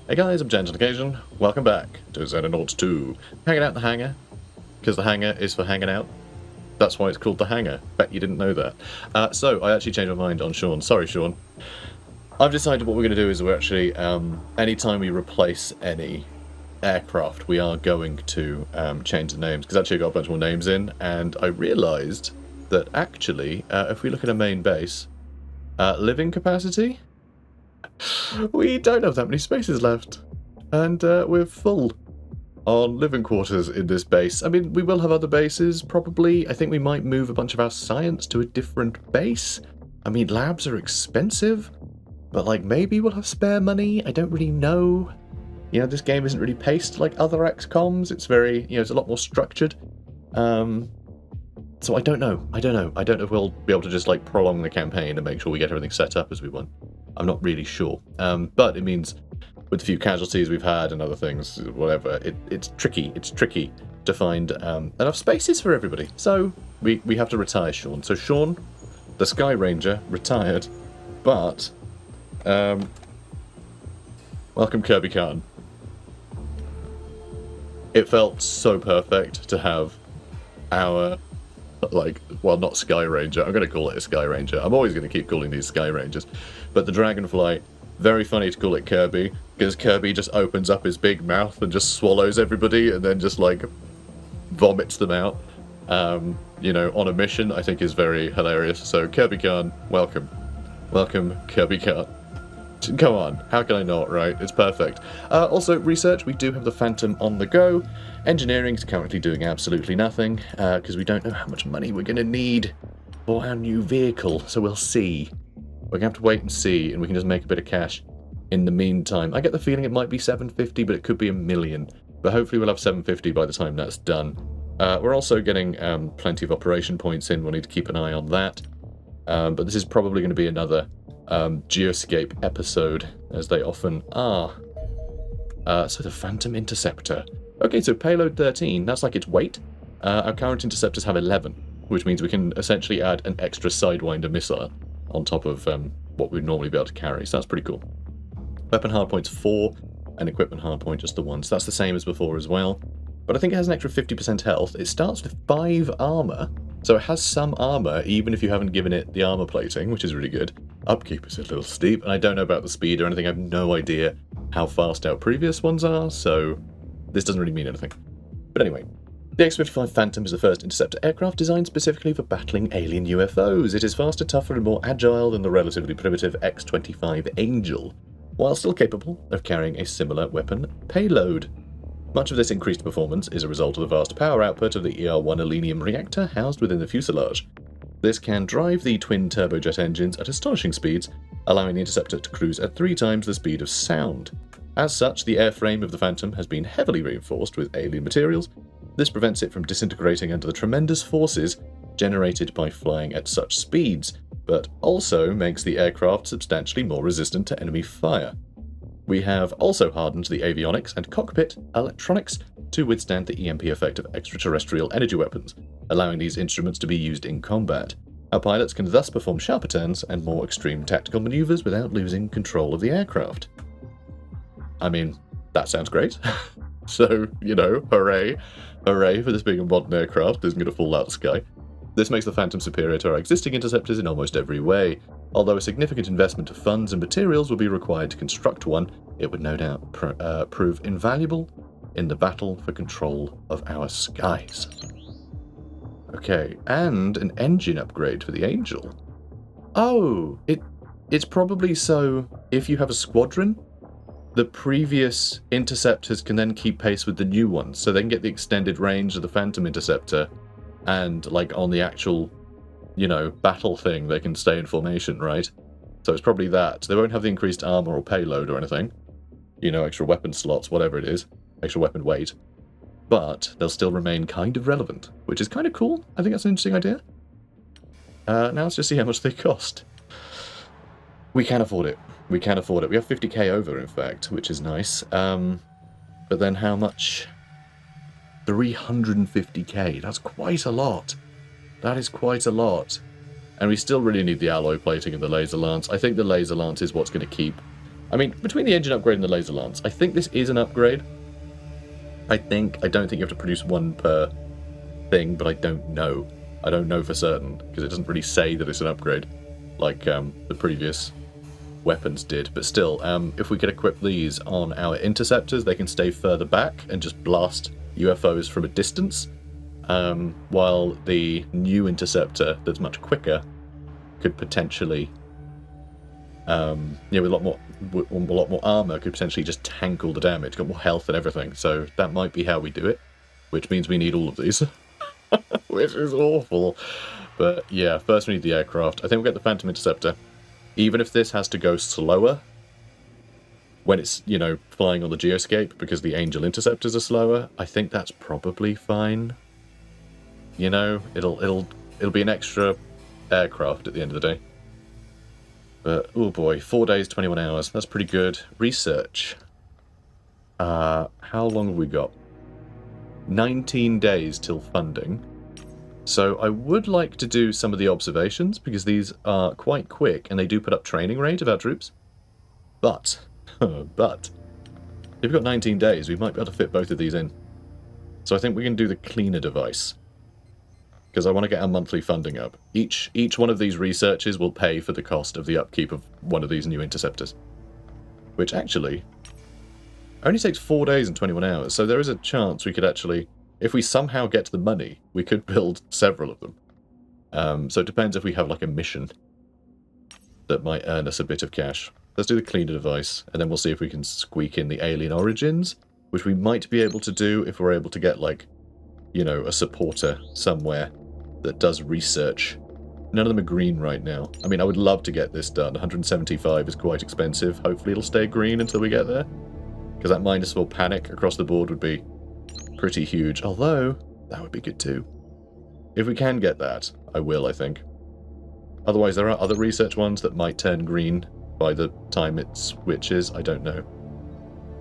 Hey guys, I'm Gent on occasion. Welcome back to XENONAUTS 2. Hanging out in the hangar, because the hangar is for hanging out. That's why it's called the hangar. Bet you didn't know that. So, I actually changed my mind on Sean. Sorry, Sean. I've decided what we're going to do is we're actually, anytime we replace any aircraft, we are going to change the names, because actually I got a bunch more names in, and I realised that actually, if we look at a main base, living capacity, we don't have that many spaces left, and we're full on living quarters in this base. I mean, we will have other bases, probably. I think we might move a bunch of our science to a different base. I mean, labs are expensive, but, like, maybe we'll have spare money. I don't really know. You know, this game isn't really paced like other XCOMs. It's very, you know, it's a lot more structured. So I don't know. I don't know if we'll be able to just, like, prolong the campaign and make sure we get everything set up as we want. I'm not really sure. But it means with the few casualties we've had and other things, whatever, it's tricky. It's tricky to find enough spaces for everybody. So we have to retire Sean. So Sean, the Sky Ranger, retired, but welcome Kirby Khan. It felt so perfect to have our, like, well, not Sky Ranger. I'm going to call it a Sky Ranger. I'm always going to keep calling these Sky Rangers. But the Dragonfly, very funny to call it Kirby, because Kirby just opens up his big mouth and just swallows everybody and then just, like, vomits them out, you know, on a mission, I think is very hilarious. So Kirby Khan, welcome. Welcome, Kirby Khan. Come on, how can I not, right? It's perfect. Also, research, we do have the Phantom on the go. Engineering is currently doing absolutely nothing, because we don't know how much money we're going to need for our new vehicle, so we'll see. We're going to have to wait and see, and we can just make a bit of cash in the meantime. I get the feeling it might be 750, but it could be 1 million. But hopefully we'll have 750 by the time that's done. We're also getting plenty of operation points in. We'll need to keep an eye on that. But this is probably going to be another Geoscape episode, as they often are. So the Phantom Interceptor. Okay, so payload 13, that's like its weight. Our current interceptors have 11, which means we can essentially add an extra Sidewinder missile on top of what we'd normally be able to carry, so that's pretty cool. Weapon hardpoint's 4, and equipment hardpoint just the 1, so that's the same as before as well. But I think it has an extra 50% health. It starts with 5 armor, so it has some armor, even if you haven't given it the armor plating, which is really good. Upkeep is a little steep, and I don't know about the speed or anything. I have no idea how fast our previous ones are, so this doesn't really mean anything. But anyway, the X-55 Phantom is the first interceptor aircraft designed specifically for battling alien UFOs. It is faster, tougher, and more agile than the relatively primitive X-25 Angel, while still capable of carrying a similar weapon payload. Much of this increased performance is a result of the vast power output of the ER-1 Alenium reactor housed within the fuselage. This can drive the twin turbojet engines at astonishing speeds, allowing the interceptor to cruise at 3 times the speed of sound. As such, the airframe of the Phantom has been heavily reinforced with alien materials. This prevents it from disintegrating under the tremendous forces generated by flying at such speeds, but also makes the aircraft substantially more resistant to enemy fire. We have also hardened the avionics and cockpit electronics to withstand the EMP effect of extraterrestrial energy weapons, allowing these instruments to be used in combat. Our pilots can thus perform sharper turns and more extreme tactical maneuvers without losing control of the aircraft. I mean, that sounds great. So, you know, hooray. Hooray for this being a modern aircraft that isn't going to fall out of the sky. This makes the Phantom superior to our existing interceptors in almost every way. Although a significant investment of funds and materials will be required to construct one, it would no doubt prove invaluable in the battle for control of our skies. Okay, and an engine upgrade for the Angel. Oh, it's probably so if you have a squadron, the previous interceptors can then keep pace with the new ones, so they can get the extended range of the Phantom Interceptor, and, like, on the actual, you know, battle thing, they can stay in formation, right? So it's probably that. They won't have the increased armor or payload or anything. You know, extra weapon slots, whatever it is. Extra weapon weight. But they'll still remain kind of relevant, which is kind of cool. I think that's an interesting idea. Now let's just see how much they cost. We can afford it. We can afford it. We have 50k over, in fact, which is nice. But then how much? 350k. That's quite a lot. That is quite a lot. And we still really need the alloy plating and the laser lance. I think the laser lance is what's going to keep I mean, between the engine upgrade and the laser lance, I think this is an upgrade. I don't think you have to produce one per thing, but I don't know. I don't know for certain, because it doesn't really say that it's an upgrade, like the previous weapons did. But still, if we could equip these on our interceptors, they can stay further back and just blast UFOs from a distance, while the new interceptor that's much quicker could potentially, with a lot more armor, could potentially just tank all the damage, got more health and everything. So that might be how we do it, which means we need all of these, which is awful. But yeah, first we need the aircraft. I think we'll get the Phantom Interceptor. Even if this has to go slower when it's, flying on the geoscape because the Angel Interceptors are slower, I think that's probably fine. It'll be an extra aircraft at the end of the day. But, oh boy, 4 days, 21 hours. That's pretty good. Research. How long have we got? 19 days till funding. So I would like to do some of the observations, because these are quite quick, and they do put up training rate of our troops. But, if we've got 19 days, we might be able to fit both of these in. So I think we can do the cleaner device, because I want to get our monthly funding up. Each one of these researches will pay for the cost of the upkeep of one of these new interceptors. Which actually only takes 4 days and 21 hours, so there is a chance we could actually, if we somehow get the money, we could build several of them. So it depends if we have like a mission that might earn us a bit of cash. Let's do the cleaner device, and then we'll see if we can squeak in the alien origins, which we might be able to do if we're able to get, like, a supporter somewhere that does research. None of them are green right now. I mean, I would love to get this done. 175 is quite expensive. Hopefully it'll stay green until we get there, because that -4 panic across the board would be pretty huge. Although, that would be good too. If we can get that, I will, I think. Otherwise, there are other research ones that might turn green by the time it switches. I don't know.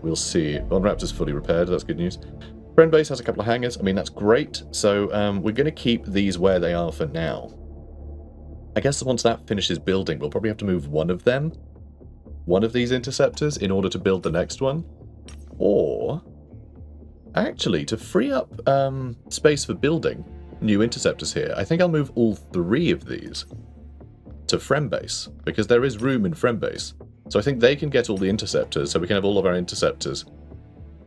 We'll see. Von Raptor's fully repaired. That's good news. Friend base has a couple of hangars. I mean, that's great. So we're going to keep these where they are for now. I guess once that finishes building, we'll probably have to move one of them, one of these interceptors, in order to build the next one. Or, actually, to free up space for building new interceptors here, I think I'll move all 3 of these to Friend base, because there is room in Friend base. So I think they can get all the interceptors, so we can have all of our interceptors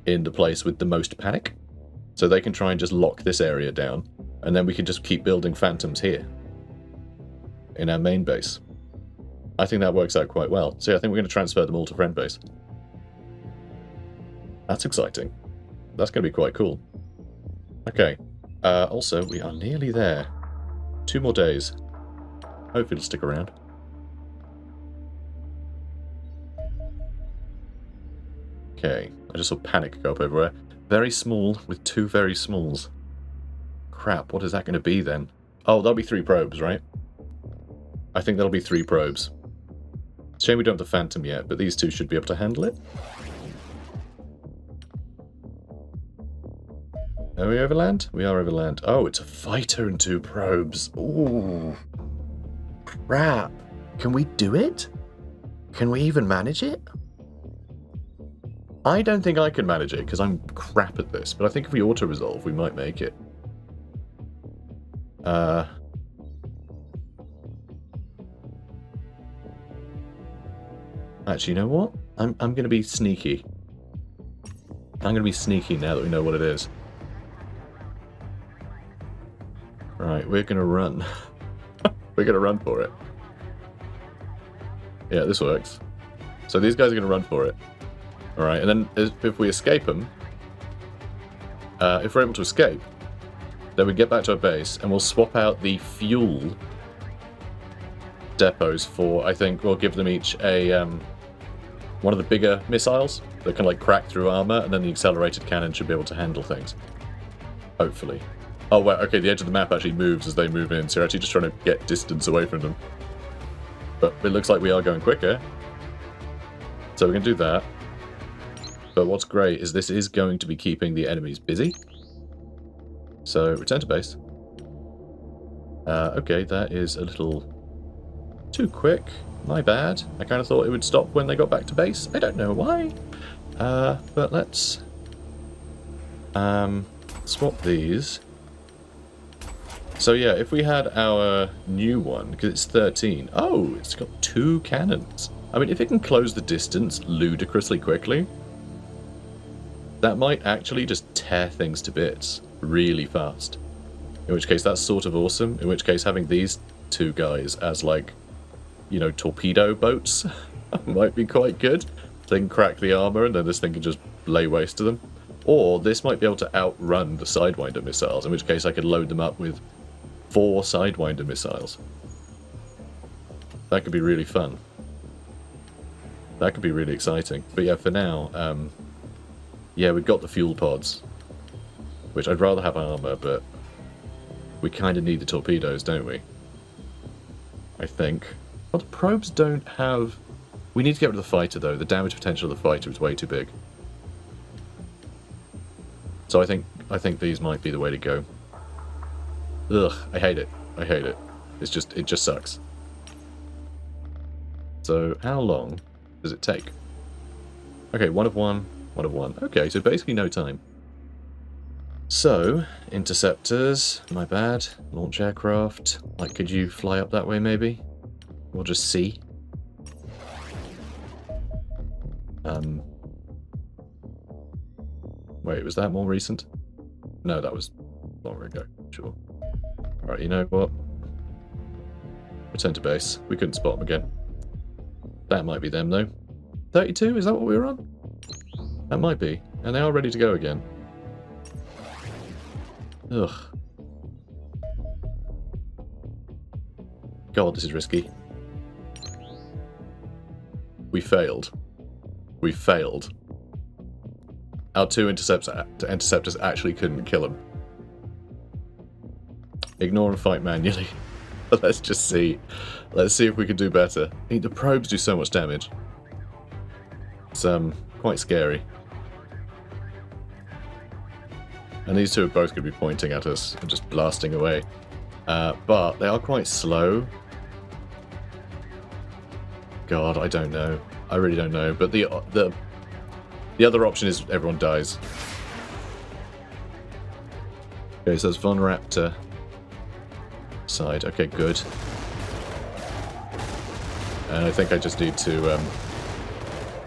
in the place with the most panic. So they can try and just lock this area down, and then we can just keep building Phantoms here in our main base. I think that works out quite well. So yeah, I think we're going to transfer them all to Friend base. That's exciting. That's going to be quite cool. Okay. Also, we are nearly there. 2 more days. Hopefully it'll stick around. Okay. I just saw panic go up everywhere. Very small with 2 very smalls. Crap, what is that going to be then? Oh, that'll be 3 probes, right? I think that'll be 3 probes. Shame we don't have the Phantom yet, but these 2 should be able to handle it. Are we overland? We are overland. Oh, it's a fighter and 2 probes. Ooh. Crap. Can we do it? Can we even manage it? I don't think I can manage it, because I'm crap at this. But I think if we auto-resolve, we might make it. Actually, you know what? I'm going to be sneaky. I'm going to be sneaky now that we know what it is. Right, we're going to run. We're going to run for it. Yeah, this works. So these guys are going to run for it. Alright, and then if we escape them, if we're able to escape, then we get back to our base, and we'll swap out the fuel depots for, I think, we'll give them each a one of the bigger missiles that can, like, crack through armor, and then the accelerated cannon should be able to handle things. Hopefully. Oh, well, okay, the edge of the map actually moves as they move in, so you're actually just trying to get distance away from them. But it looks like we are going quicker. So we can do that. But what's great is this is going to be keeping the enemies busy. So, return to base. Okay, that is a little Too quick. My bad. I kind of thought it would stop when they got back to base. I don't know why. But let's swap these. So yeah, if we had our new one, because it's 13. Oh, it's got 2 cannons. I mean, if it can close the distance ludicrously quickly, that might actually just tear things to bits really fast. In which case, that's sort of awesome. In which case, having these 2 guys as, like, you know, torpedo boats might be quite good. They can crack the armor and then this thing can just lay waste to them. Or this might be able to outrun the Sidewinder missiles, in which case I could load them up with 4 Sidewinder missiles. That could be really fun. That could be really exciting. But yeah, for now, yeah, we've got the fuel pods, which I'd rather have armor, but we kind of need the torpedoes, don't we? I think. Well, the probes don't have... We need to get rid of the fighter, though. The damage potential of the fighter is way too big. So I think these might be the way to go. Ugh, I hate it. I hate it. It just sucks. So how long does it take? Okay, 1 of 1, 1 of 1. Okay, so basically no time. So, interceptors, my bad. Launch aircraft. Like, could you fly up that way maybe? Or just see? Wait, was that more recent? No, that was longer ago, sure. Alright, you know what? Return to base. We couldn't spot them again. That might be them, though. 32? Is that what we were on? That might be. And they are ready to go again. Ugh. God, this is risky. We failed. We failed. Our 2 interceptors actually couldn't kill him. Ignore and fight manually. Let's just see. Let's see if we can do better. I mean, the probes do so much damage. It's quite scary. And these 2 are both going to be pointing at us and just blasting away. But they are quite slow. God, I don't know. I really don't know. But the other option is everyone dies. Okay, so that's Von Raptor side. Okay, good. And I think I just need to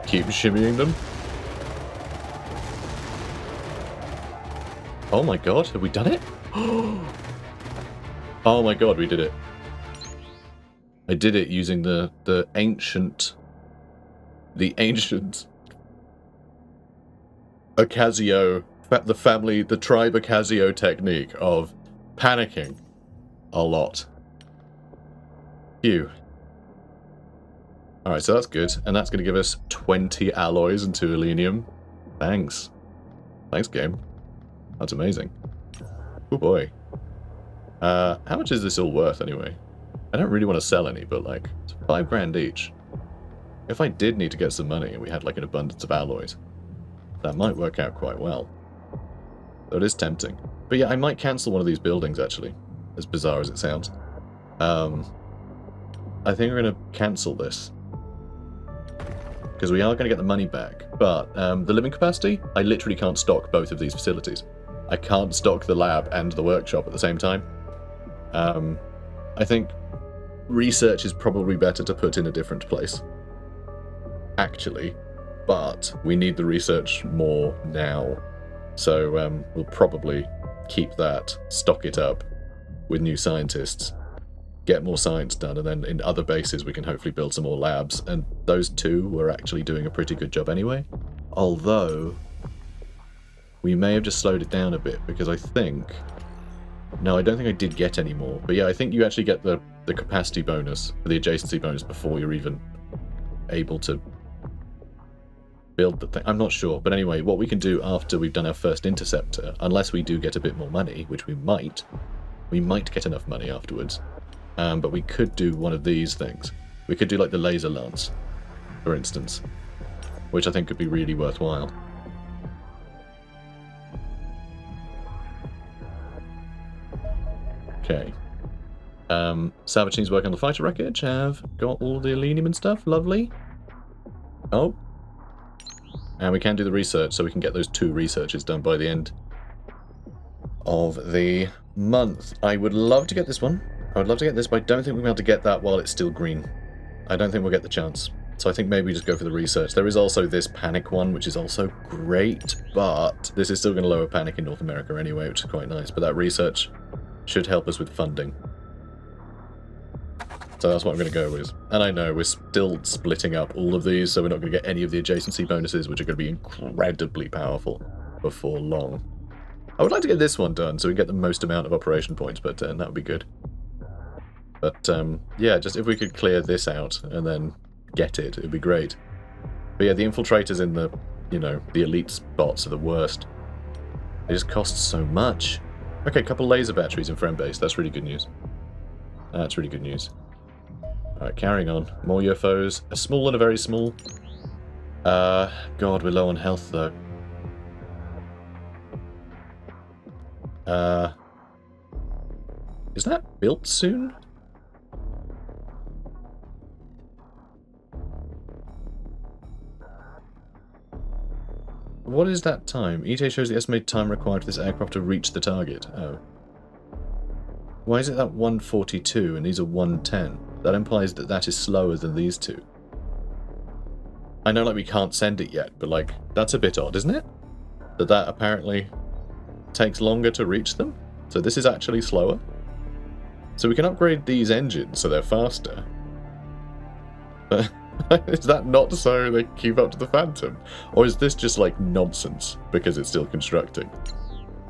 keep shimmying them. Oh my god, have we done it? Oh my god, we did it. I did it using the ancient Ocasio, the tribe Ocasio technique of panicking a lot. Phew. Alright, so that's good. And that's going to give us 20 alloys and 2 Elenium. Thanks. Thanks, game. That's amazing. Oh boy. How much is this all worth anyway? I don't really want to sell any, but like, it's 5 grand each. If I did need to get some money and we had like an abundance of alloys, that might work out quite well. Though it is tempting. But yeah, I might cancel one of these buildings actually, as bizarre as it sounds. I think we're going to cancel this. Because we are going to get the money back. But the living capacity, I literally can't stock both of these facilities. I can't stock the lab and the workshop at the same time. I think research is probably better to put in a different place. Actually. But we need the research more now. So we'll probably keep that, stock it up with new scientists, get more science done, and then in other bases we can hopefully build some more labs. And those 2 were actually doing a pretty good job anyway. Although, we may have just slowed it down a bit, because I think... No, I don't think I did get any more. But yeah, I think you actually get the capacity bonus, the adjacency bonus, before you're even able to build the thing. I'm not sure. But anyway, what we can do after we've done our first interceptor, unless we do get a bit more money, which we might get enough money afterwards. But we could do one of these things. We could do like the laser lance, for instance, which I think could be really worthwhile. Okay. Salvage teams working on the fighter wreckage have got all the Elenium and stuff. Lovely. Oh. And we can do the research, so we can get those 2 researches done by the end of the month. I would love to get this one. I would love to get this, but I don't think we'll be able to get that while it's still green. I don't think we'll get the chance. So I think maybe we just go for the research. There is also this panic one, which is also great, but this is still going to lower panic in North America anyway, which is quite nice. But that research should help us with funding. So that's what I'm going to go with. And I know we're still splitting up all of these, so we're not going to get any of the adjacency bonuses, which are going to be incredibly powerful before long. I would like to get this one done so we get the most amount of operation points, but that would be good. But yeah, just if we could clear this out and then get it, it'd be great. But yeah, the infiltrators in the, you know, the elite spots are the worst. They just cost so much. Okay, a couple laser batteries in friend base. That's really good news. That's really good news. Alright, carrying on. More UFOs. A small and a very small. God, we're low on health though. Is that built soon? What is that time? ETA shows the estimated time required for this aircraft to reach the target. Oh. Why is it that 142 and these are 110? That implies that that is slower than these two. I know, like, we can't send it yet, but, like, that's a bit odd, isn't it? That apparently takes longer to reach them? So this is actually slower? So we can upgrade these engines so they're faster. But is that not so they keep up to the Phantom? Or is this just, like, nonsense because it's still constructing?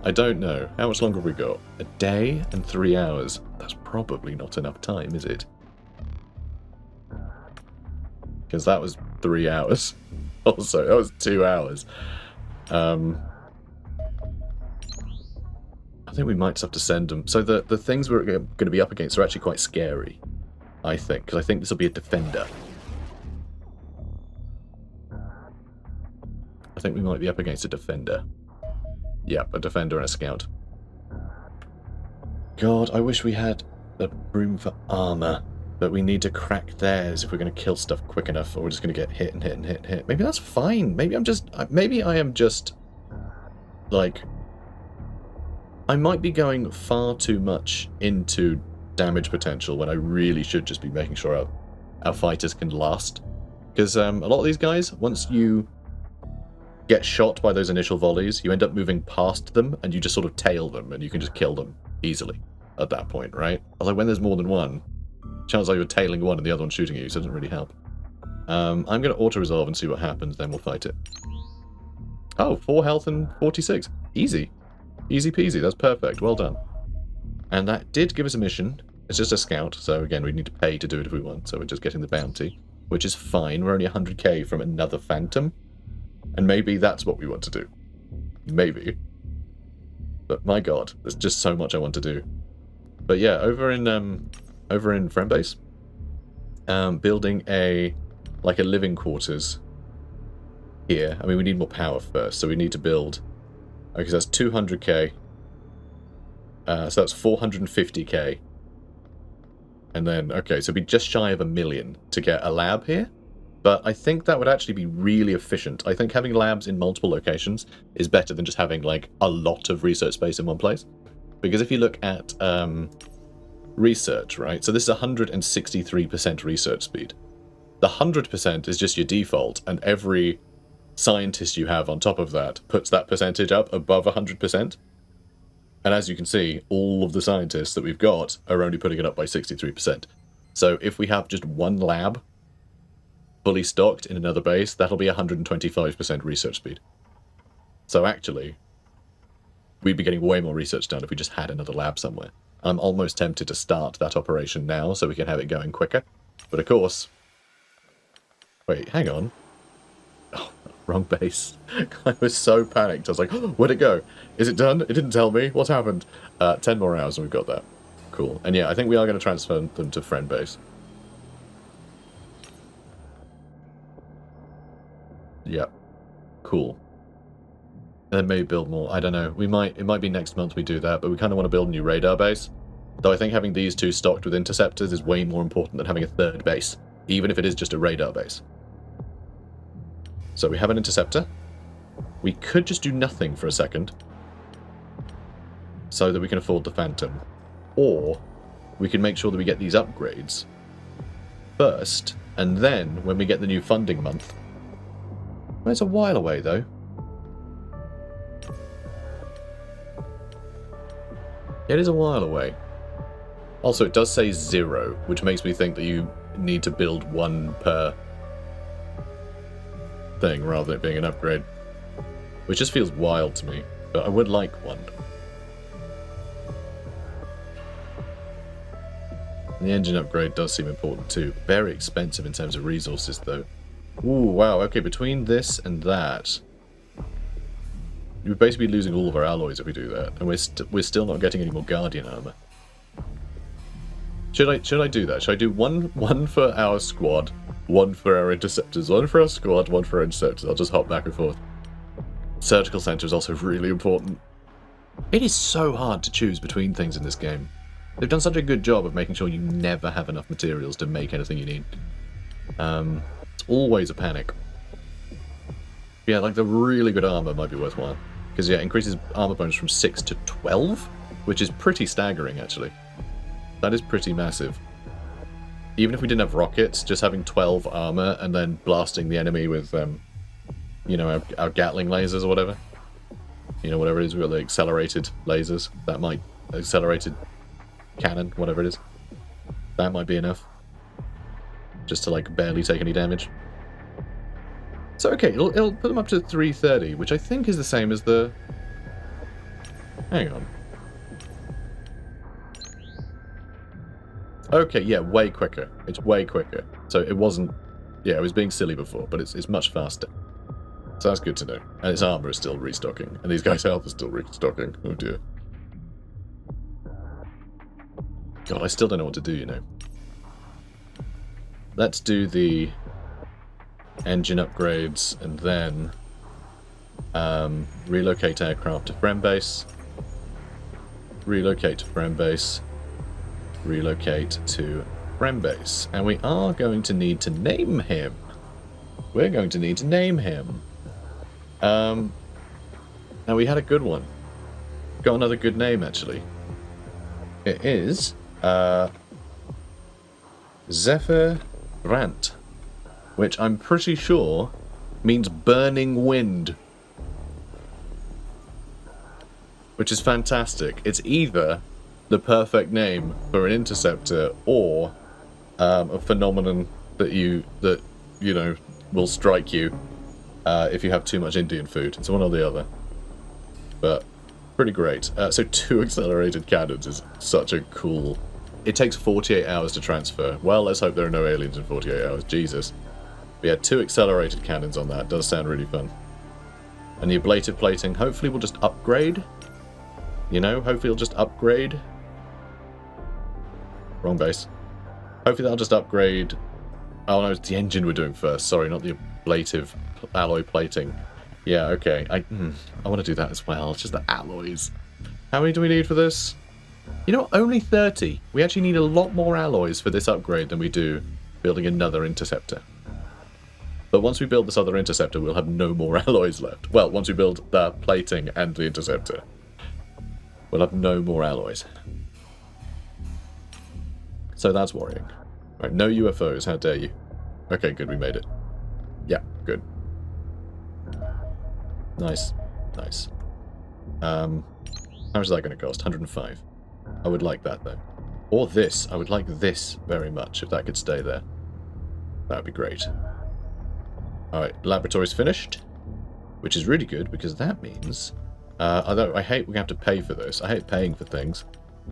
I don't know. How much longer have we got? A day and 3 hours. That's probably not enough time, is it? Because that was 3 hours. Also, that was 2 hours. I think we might just have to send them. So the things we're going to be up against are actually quite scary, I think. Because I think this will be a defender. I think we might be up against a defender. Yep, a defender and a scout. God, I wish we had a room for armor. But we need to crack theirs if we're going to kill stuff quick enough, or we're just going to get hit and hit and hit and hit. Maybe that's fine. Maybe I am just, like, I might be going far too much into damage potential when I really should just be making sure our fighters can last. Because a lot of these guys, once you get shot by those initial volleys, you end up moving past them, and you just sort of tail them, and you can just kill them easily at that point, right? Although when there's more than one, chances are you're tailing one and the other one shooting at you, so it doesn't really help. I'm going to auto-resolve and see what happens, then we'll fight it. Oh, 4 health and 46. Easy. Easy peasy, that's perfect. Well done. And that did give us a mission. It's just a scout, so again, we need to pay to do it if we want, so we're just getting the bounty, which is fine. We're only 100k from another Phantom, and maybe that's what we want to do. Maybe. But my god, there's just so much I want to do. But yeah, over in friend base, building a living quarters here. I mean, we need more power first, so we need to build. Okay, so that's 200k. So that's 450k. And then, okay, so it'd be just shy of 1 million to get a lab here. But I think that would actually be really efficient. I think having labs in multiple locations is better than just having, like, a lot of research space in one place. Because if you look at research, right? So this is 163% research speed. The 100% is just your default, and every scientist you have on top of that puts that percentage up above 100%. And as you can see, all of the scientists that we've got are only putting it up by 63%. So if we have just one lab fully stocked in another base, that'll be 125% research speed. So actually, we'd be getting way more research done if we just had another lab somewhere. I'm almost tempted to start that operation now so we can have it going quicker. But of course... Wait, hang on. Oh, wrong base. I was so panicked. I was like, oh, where'd it go? Is it done? It didn't tell me. What happened? 10 more hours and we've got that. Cool. And yeah, I think we are going to transfer them to friend base. Yep. Cool. Then maybe build more. I don't know. It might be next month we do that, but we kind of want to build a new radar base. Though I think having these two stocked with interceptors is way more important than having a third base, even if it is just a radar base. So we have an interceptor. We could just do nothing for a second, so that we can afford the Phantom. Or we can make sure that we get these upgrades first, and then when we get the new funding month... Well, it's a while away, though. It is a while away. Also, it does say 0, which makes me think that you need to build one per thing rather than it being an upgrade. Which just feels wild to me, but I would like one. And the engine upgrade does seem important too. Very expensive in terms of resources, though. Ooh, wow, okay, between this and that... We'd basically be losing all of our alloys if we do that, and we're still not getting any more Guardian armor. Should I do that? Should I do one for our squad, one for our interceptors, one for our squad, one for our interceptors? I'll just hop back and forth. Surgical center is also really important. It is so hard to choose between things in this game. They've done such a good job of making sure you never have enough materials to make anything you need. It's always a panic. Yeah, like the really good armor might be worthwhile. Because, yeah, it increases armor bonus from 6 to 12, which is pretty staggering, actually. That is pretty massive. Even if we didn't have rockets, just having 12 armor and then blasting the enemy with, you know, our Gatling lasers or whatever. You know, whatever it is, we've got the accelerated lasers. That might... Accelerated cannon, whatever it is. That might be enough. Just to, like, barely take any damage. So, okay, it'll put them up to 330, which I think is the same as the... Hang on. Okay, yeah, way quicker. It's way quicker. So it wasn't... Yeah, it was being silly before, but it's much faster. So that's good to know. And its armor is still restocking. And these guys' health is still restocking. Oh dear. God, I still don't know what to do, you know. Let's do the engine upgrades and then relocate aircraft to friend base. Relocate to friend base. Relocate to friend base. And we are going to need to name him. We're going to need to name him. Now we had a good one. Got another good name, actually. It is Zephyr Brant, which I'm pretty sure means burning wind. Which is fantastic. It's either the perfect name for an interceptor or a phenomenon that you know will strike you if you have too much Indian food. It's one or the other. But pretty great. So 2 accelerated cannons is such a cool... It takes 48 hours to transfer. Well, let's hope there are no aliens in 48 hours. Jesus. We had 2 accelerated cannons on that. Does sound really fun. And the ablative plating, hopefully we'll just upgrade. You know, hopefully it'll just upgrade. Wrong base. Hopefully that'll just upgrade... Oh no, it's the engine we're doing first. Sorry, not the ablative alloy plating. Yeah, okay. I want to do that as well. It's just the alloys. How many do we need for this? You know, only 30. We actually need a lot more alloys for this upgrade than we do building another interceptor. But once we build this other interceptor, we'll have no more alloys left. Well, once we build the plating and the interceptor, we'll have no more alloys. So that's worrying. Right, no UFOs, how dare you. Okay, good, we made it. Yeah, good. Nice. Nice. How much is that going to cost? 105. I would like that, though. Or this. I would like this very much, if that could stay there. That would be great. Alright, laboratory's finished. Which is really good, because that means... although I hate we have to pay for this. I hate paying for things.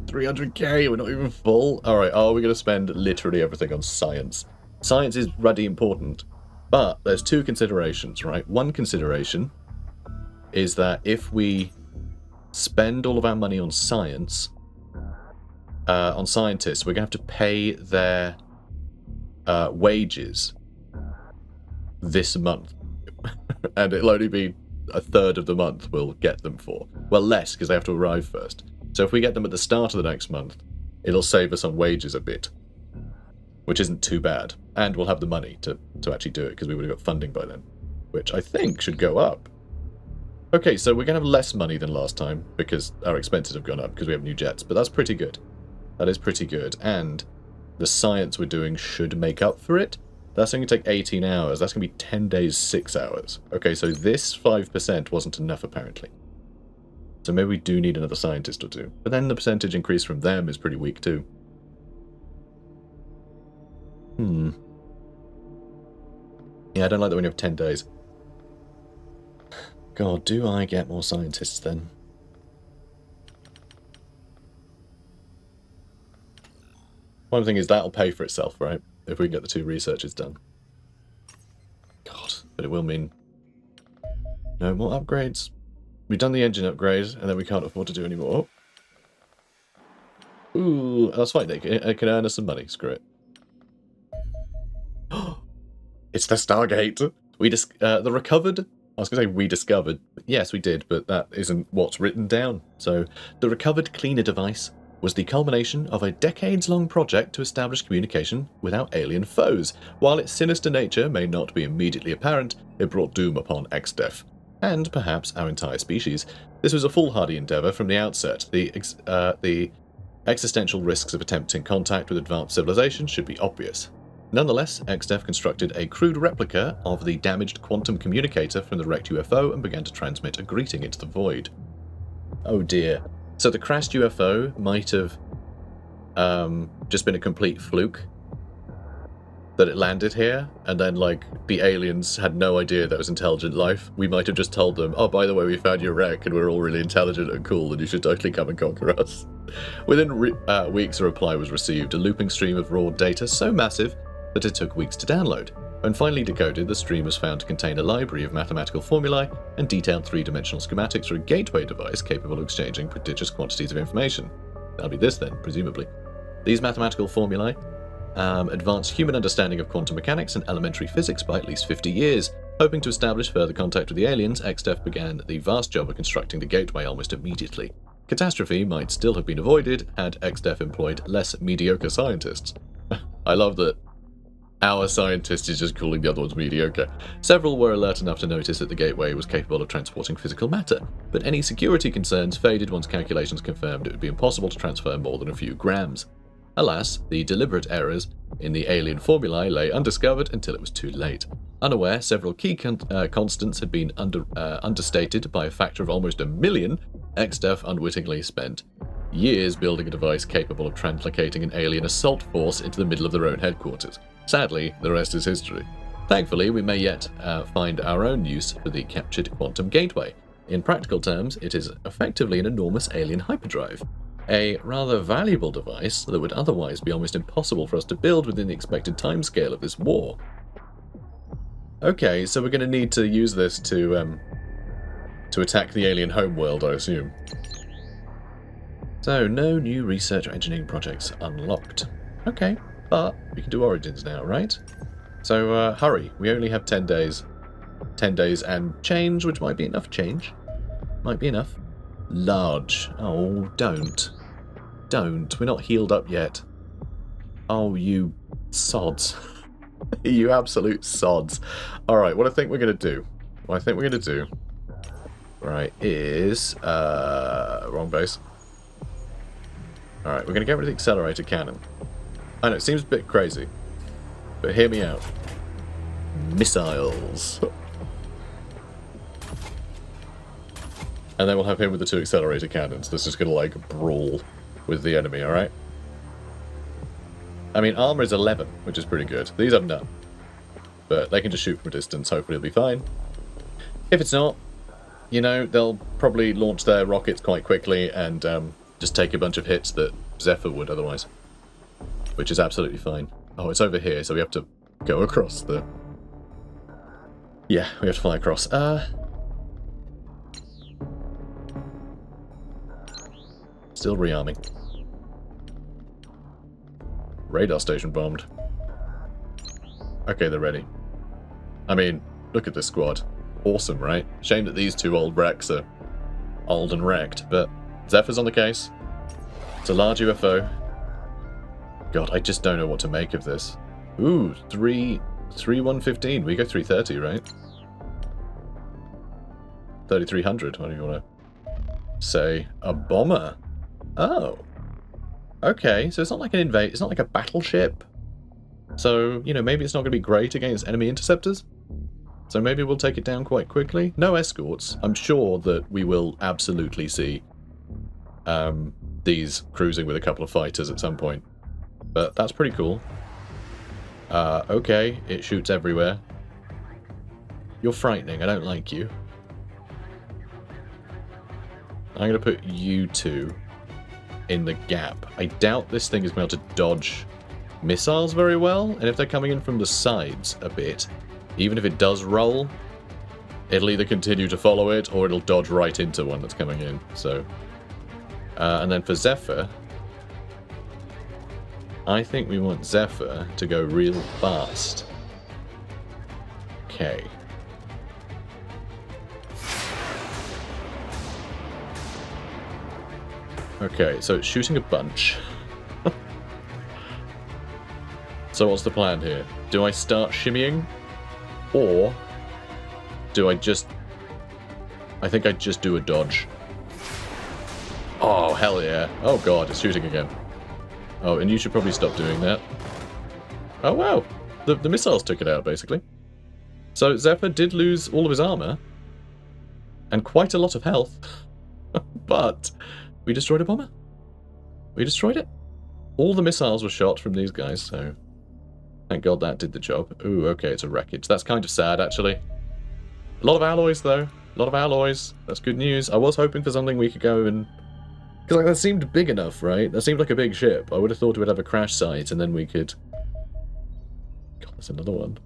300k, we're not even full. Alright, are we going to spend literally everything on science? Science is ruddy important. But there's 2 considerations, right? One consideration is that if we spend all of our money on science, on scientists, we're going to have to pay their wages this month. And it'll only be a third of the month we'll get them for. Well, less, because they have to arrive first. So if we get them at the start of the next month, it'll save us on wages a bit, which isn't too bad. And we'll have the money to actually do it, because we would have got funding by then, which I think should go up. Okay, so we're going to have less money than last time, because our expenses have gone up, because we have new jets, but that's pretty good. That is pretty good, and the science we're doing should make up for it. That's going to take 18 hours. That's going to be 10 days, 6 hours. Okay, so this 5% wasn't enough, apparently. So maybe we do need another scientist or two. But then the percentage increase from them is pretty weak, too. Yeah, I don't like that when you have 10 days. God, do I get more scientists then? One thing is that'll pay for itself, right? If we can get the 2 researchers done. God, but it will mean no more upgrades. We've done the engine upgrade, and then we can't afford to do any more. Ooh, that's fine. It can earn us some money. Screw it. It's the Stargate. The recovered. I was going to say we discovered. Yes, we did, but that isn't what's written down. So, the recovered cleaner device was the culmination of a decades-long project to establish communication with our alien foes. While its sinister nature may not be immediately apparent, it brought doom upon XDEF, and perhaps our entire species. This was a foolhardy endeavour from the outset. The existential risks of attempting contact with advanced civilization should be obvious. Nonetheless, XDEF constructed a crude replica of the damaged quantum communicator from the wrecked UFO and began to transmit a greeting into the void. Oh dear. So the crashed UFO might have just been a complete fluke that it landed here, and then, like, the aliens had no idea that was intelligent life. We might have just told them, oh, by the way, we found your wreck, and we're all really intelligent and cool, and you should totally come and conquer us. Within weeks, a reply was received, a looping stream of raw data so massive that it took weeks to download. When finally decoded, the stream was found to contain a library of mathematical formulae and detailed 3-dimensional schematics for a gateway device capable of exchanging prodigious quantities of information. That'll be this then, presumably. These mathematical formulae advanced human understanding of quantum mechanics and elementary physics by at least 50 years. Hoping to establish further contact with the aliens, XDEF began the vast job of constructing the gateway almost immediately. Catastrophe might still have been avoided had XDEF employed less mediocre scientists. I love that our scientist is just calling the other ones mediocre. Several were alert enough to notice that the gateway was capable of transporting physical matter, but any security concerns faded once calculations confirmed it would be impossible to transfer more than a few grams. Alas, the deliberate errors in the alien formulae lay undiscovered until it was too late. Unaware, several key constants had been understated by a factor of almost 1 million. XDEF unwittingly spent years building a device capable of translocating an alien assault force into the middle of their own headquarters. Sadly, the rest is history. Thankfully, we may yet find our own use for the captured quantum gateway. In practical terms, it is effectively an enormous alien hyperdrive. A rather valuable device that would otherwise be almost impossible for us to build within the expected timescale of this war. Okay, so we're going to need to use this to attack the alien homeworld, I assume. So, no new research or engineering projects unlocked. Okay, but we can do Origins now, right? So, hurry. We only have 10 days. 10 days and change, which might be enough change. Might be enough. Large. Oh, don't. Don't. We're not healed up yet. Oh, you sods. You absolute sods. Alright, what I think we're going to do. Right, is... wrong base. Alright, we're going to get rid of the accelerator cannon. I know, it seems a bit crazy. But hear me out. Missiles. And then we'll have him with the 2 accelerator cannons. That's just going to, like, brawl with the enemy, alright? I mean, armor is 11, which is pretty good. These have none. But they can just shoot from a distance. Hopefully it'll be fine. If it's not, you know, they'll probably launch their rockets quite quickly and just take a bunch of hits that Zephyr would otherwise. Which is absolutely fine. Oh, it's over here, so we have to go across the... Yeah, we have to fly across. Still rearming. Radar station bombed. Okay, they're ready. I mean, look at this squad. Awesome, right? Shame that these 2 old wrecks are old and wrecked, but Zephyr's on the case. It's a large UFO. God, I just don't know what to make of this. Ooh, 115. We go 330, right? 3,300. What do you want to say? A bomber. Oh. Okay, so it's not like an invade. It's not like a battleship. So, you know, maybe it's not going to be great against enemy interceptors. So maybe we'll take it down quite quickly. No escorts. I'm sure that we will absolutely see these cruising with a couple of fighters at some point. But that's pretty cool. Okay, it shoots everywhere. You're frightening. I don't like you. I'm going to put you two in the gap. I doubt this thing is going to be able to dodge missiles very well. And if they're coming in from the sides a bit, even if it does roll, it'll either continue to follow it or it'll dodge right into one that's coming in. So, and then for Zephyr, I think we want Zephyr to go real fast. Okay. Okay, so it's shooting a bunch. So what's the plan here? Do I start shimmying? Or do I just... I think I just do a dodge. Oh, hell yeah. Oh god, it's shooting again. Oh, and you should probably stop doing that. Oh wow, the missiles took it out, basically. So Zephyr did lose all of his armor. And quite a lot of health. But we destroyed a bomber. We destroyed it. All the missiles were shot from these guys, so... Thank god that did the job. Ooh, okay, it's a wreckage. That's kind of sad, actually. A lot of alloys, though. A lot of alloys. That's good news. I was hoping for something we could go and... Because like, that seemed big enough, right? That seemed like a big ship. I would have thought it would have a crash site, and then we could... God, there's another one.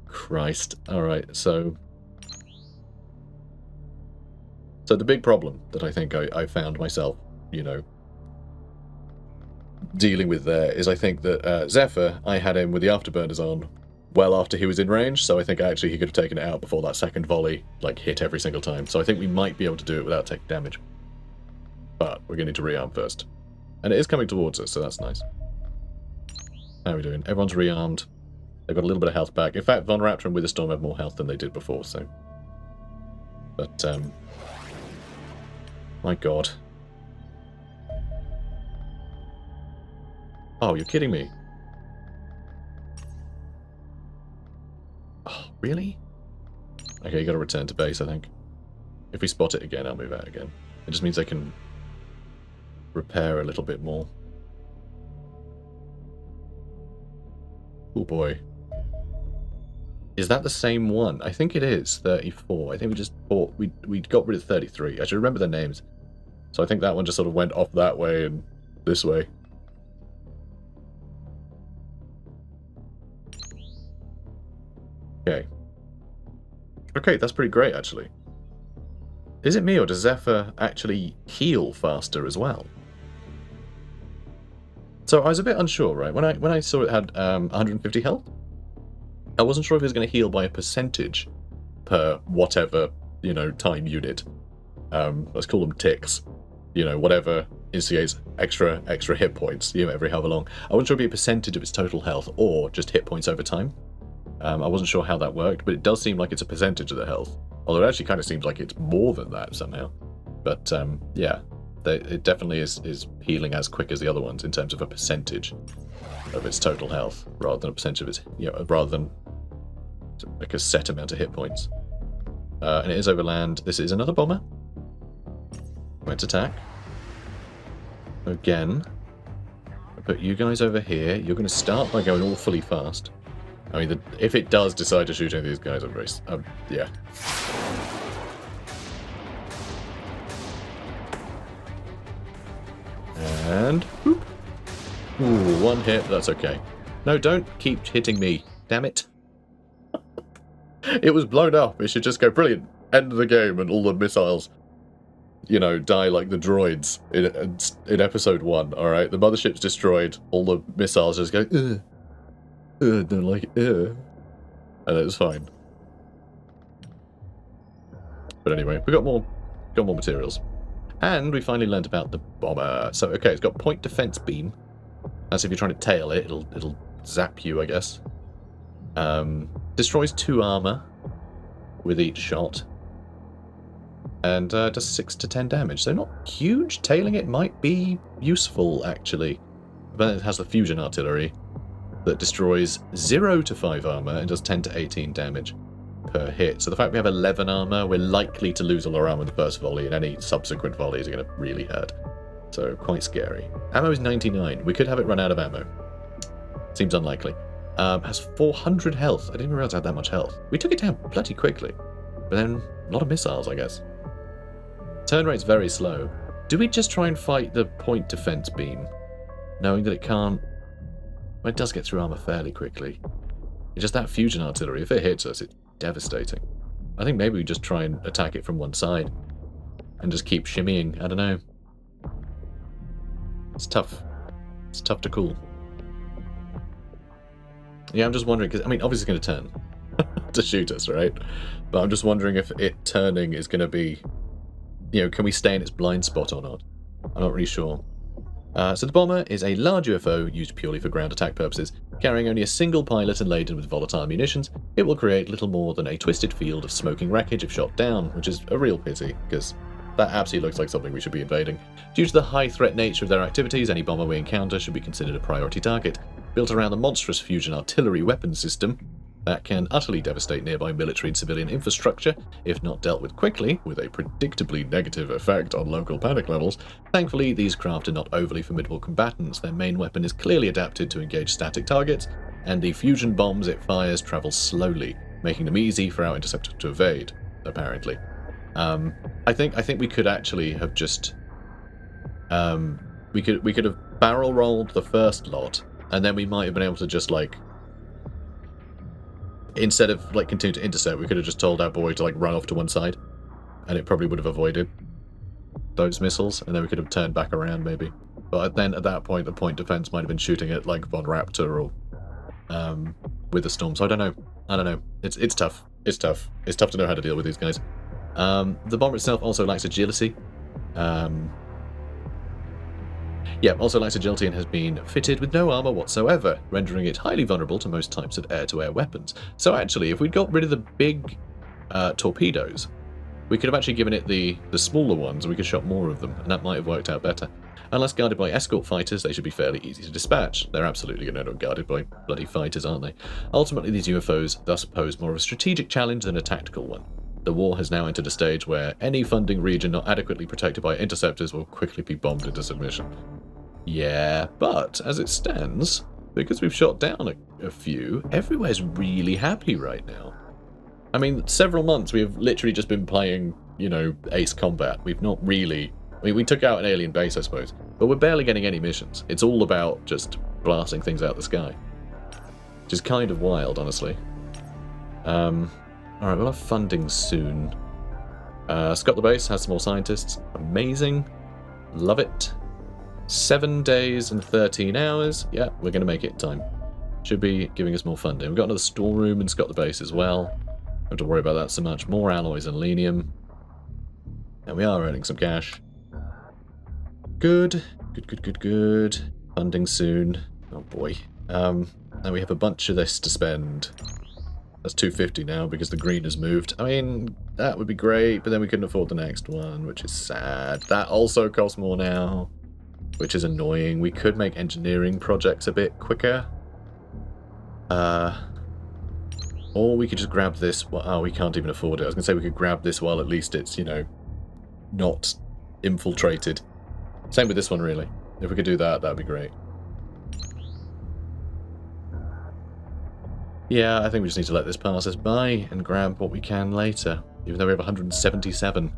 Christ. Alright, so... So the big problem that I think I found myself, you know, dealing with there is I think that Zephyr, I had him with the afterburners on well after he was in range, so I think actually he could have taken it out before that second volley like hit every single time. So I think we might be able to do it without taking damage. But we're going to need to rearm first. And it is coming towards us, so that's nice. How are we doing? Everyone's rearmed. They've got a little bit of health back. In fact, Von Raptor and Witherstorm have more health than they did before, so... But, my god. Oh, you're kidding me. Oh, really? Okay, you gotta return to base, I think. If we spot it again, I'll move out again. It just means I can repair a little bit more. Oh boy. Is that the same one? I think it is, 34. I think we just bought... We got rid of 33. I should remember the names. So I think that one just sort of went off that way and this way. Okay. Okay, that's pretty great, actually. Is it me, or does Zephyr actually heal faster as well? So I was a bit unsure, right? When I saw it had 150 health, I wasn't sure if it was going to heal by a percentage per whatever, you know, time unit. Let's call them ticks. You know, whatever instigates extra hit points, you know, every however long. I wasn't sure if it'd be a percentage of its total health or just hit points over time. I wasn't sure how that worked, but it does seem like it's a percentage of the health. Although it actually kind of seems like it's more than that somehow. But, yeah, it definitely is healing as quick as the other ones in terms of a percentage of its total health, rather than a percentage of its, you know, rather than like a set amount of hit points. And it is over land. This is another bomber. Went attack. Again. I put you guys over here. You're going to start by going awfully fast. I mean, if it does decide to shoot any of these guys, yeah. And whoop. Ooh, one hit. That's okay. No, don't keep hitting me. Damn it. It was blown up. It should just go brilliant. End of the game, and all the missiles, you know, die like the droids in episode 1. All right, the mothership's destroyed. All the missiles just go. Don't like it. And it was fine. But anyway, we got more materials, and we finally learned about the bomber. So okay, it's got point defense beam, That's if you're trying to tail it, it'll zap you, I guess. Destroys 2 armor with each shot. And does 6 to 10 damage. So not huge. Tailing it might be useful, actually. But it has the fusion artillery that destroys 0 to 5 armor and does 10 to 18 damage per hit. So the fact we have 11 armor, we're likely to lose all our armor in the first volley, and any subsequent volleys are going to really hurt. So quite scary. Ammo is 99. We could have it run out of ammo. Seems unlikely. Has 400 health. I didn't even realize it had that much health. We took it down bloody quickly. But then, a lot of missiles, I guess. Turn rate's very slow. Do we just try and fight the point defense beam? Knowing that it can't... Well, it does get through armor fairly quickly. It's just that fusion artillery, if it hits us, it's devastating. I think maybe we just try and attack it from one side. And just keep shimmying. I don't know. It's tough. It's tough to call. Yeah, I'm just wondering, because, I mean, obviously it's going to turn to shoot us, right? But I'm just wondering if it turning is going to be, you know, can we stay in its blind spot or not? I'm not really sure. So the bomber is a large UFO used purely for ground attack purposes. Carrying only a single pilot and laden with volatile munitions, it will create little more than a twisted field of smoking wreckage if shot down, which is a real pity, because that absolutely looks like something we should be invading. Due to the high threat nature of their activities, any bomber we encounter should be considered a priority target. Built around a monstrous fusion artillery weapons system that can utterly devastate nearby military and civilian infrastructure if not dealt with quickly, with a predictably negative effect on local panic levels. Thankfully, these craft are not overly formidable combatants. Their main weapon is clearly adapted to engage static targets, and the fusion bombs it fires travel slowly, making them easy for our interceptor to evade, apparently. I think we could actually have just... we could have barrel rolled the first lot, and then we might have been able to just, like, instead of, like, continue to intercept, we could have just told our boy to, like, run off to one side, and it probably would have avoided those missiles, and then we could have turned back around, maybe. But then, at that point, the point defense might have been shooting at, like, Von Raptor or with the Storm, so I don't know. It's tough. It's tough to know how to deal with these guys. The bomber itself also lacks agility. Also lacks agility and has been fitted with no armor whatsoever, rendering it highly vulnerable to most types of air-to-air weapons. So actually, if we'd got rid of the big torpedoes, we could have actually given it the smaller ones and we could shot more of them, and that might have worked out better. Unless guarded by escort fighters, they should be fairly easy to dispatch. They're absolutely going to end up guarded by bloody fighters, aren't they? Ultimately, these UFOs thus pose more of a strategic challenge than a tactical one. The war has now entered a stage where any funding region not adequately protected by interceptors will quickly be bombed into submission. Yeah, but as it stands, because we've shot down a few, everywhere's really happy right now. I mean, several months we have literally just been playing, you know, Ace Combat. We've not really... I mean, we took out an alien base, I suppose, but we're barely getting any missions. It's all about just blasting things out the sky. Which is kind of wild, honestly. Alright, we'll have funding soon. Scott the base has some more scientists. Amazing. Love it. 7 days and 13 hours. Yeah, we're going to make it in time. Should be giving us more funding. We've got another storeroom in Scott the base as well. Don't have to worry about that so much. More alloys and selenium. And we are earning some cash. Good. Good. Funding soon. Oh boy. And we have a bunch of this to spend. That's 250 now because the green has moved. I mean, that would be great, but then we couldn't afford the next one, which is sad. That also costs more now, which is annoying. We could make engineering projects a bit quicker. Or we could just grab this. Oh, we can't even afford it. I was going to say we could grab this while at least it's, you know, not infiltrated. Same with this one, really. If we could do that, that'd be great. Yeah, I think we just need to let this pass us by and grab what we can later, even though we have 177.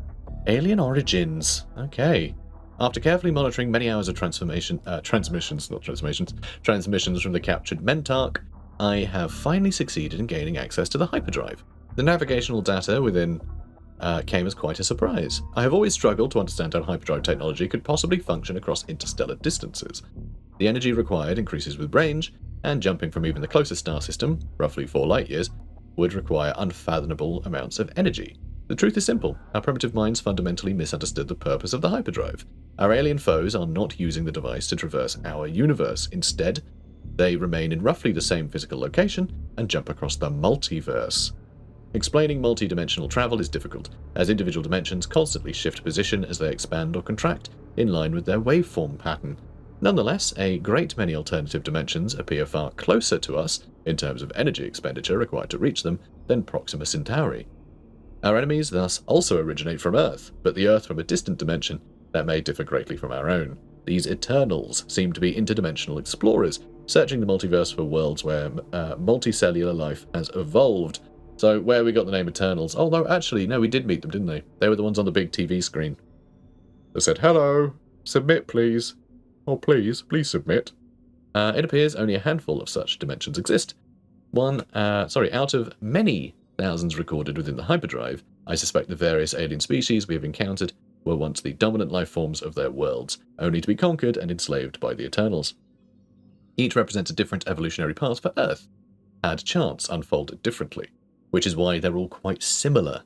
Alien Origins. Okay. After carefully monitoring many hours of transmissions from the captured Mentark, I have finally succeeded in gaining access to the hyperdrive. The navigational data within came as quite a surprise. I have always struggled to understand how hyperdrive technology could possibly function across interstellar distances. The energy required increases with range, and jumping from even the closest star system, roughly 4 light-years, would require unfathomable amounts of energy. The truth is simple. Our primitive minds fundamentally misunderstood the purpose of the hyperdrive. Our alien foes are not using the device to traverse our universe. Instead, they remain in roughly the same physical location and jump across the multiverse. Explaining multi-dimensional travel is difficult, as individual dimensions constantly shift position as they expand or contract in line with their waveform pattern. Nonetheless, a great many alternative dimensions appear far closer to us, in terms of energy expenditure required to reach them, than Proxima Centauri. Our enemies thus also originate from Earth, but the Earth from a distant dimension that may differ greatly from our own. These Eternals seem to be interdimensional explorers, searching the multiverse for worlds where multicellular life has evolved. So where we got the name Eternals? Oh, no, actually, no, we did meet them, didn't they? They were the ones on the big TV screen. They said, hello, submit please. Oh, please submit. It appears only a handful of such dimensions exist. Out of many thousands recorded within the hyperdrive, I suspect the various alien species we have encountered were once the dominant life forms of their worlds, only to be conquered and enslaved by the Eternals. Each represents a different evolutionary path for Earth, had chance unfolded differently, which is why they're all quite similar.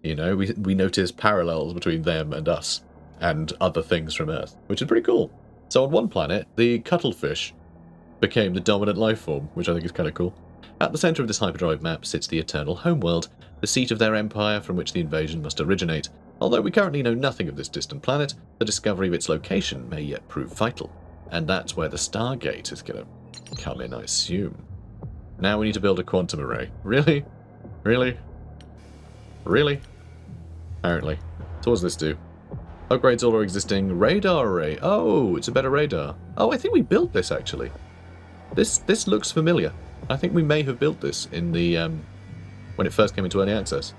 You know, we notice parallels between them and us, and other things from Earth, which is pretty cool. So on one planet, the cuttlefish became the dominant life form, which I think is kind of cool. At the centre of this hyperdrive map sits the Eternal homeworld, the seat of their empire from which the invasion must originate. Although we currently know nothing of this distant planet, the discovery of its location may yet prove vital. And that's where the Stargate is going to come in, I assume. Now we need to build a quantum array. Really? Really? Really? Apparently. So what does this do? Upgrades all our existing radar array. Oh, it's a better radar. Oh, I think we built this, actually. This looks familiar. I think we may have built this in the when it first came into early access.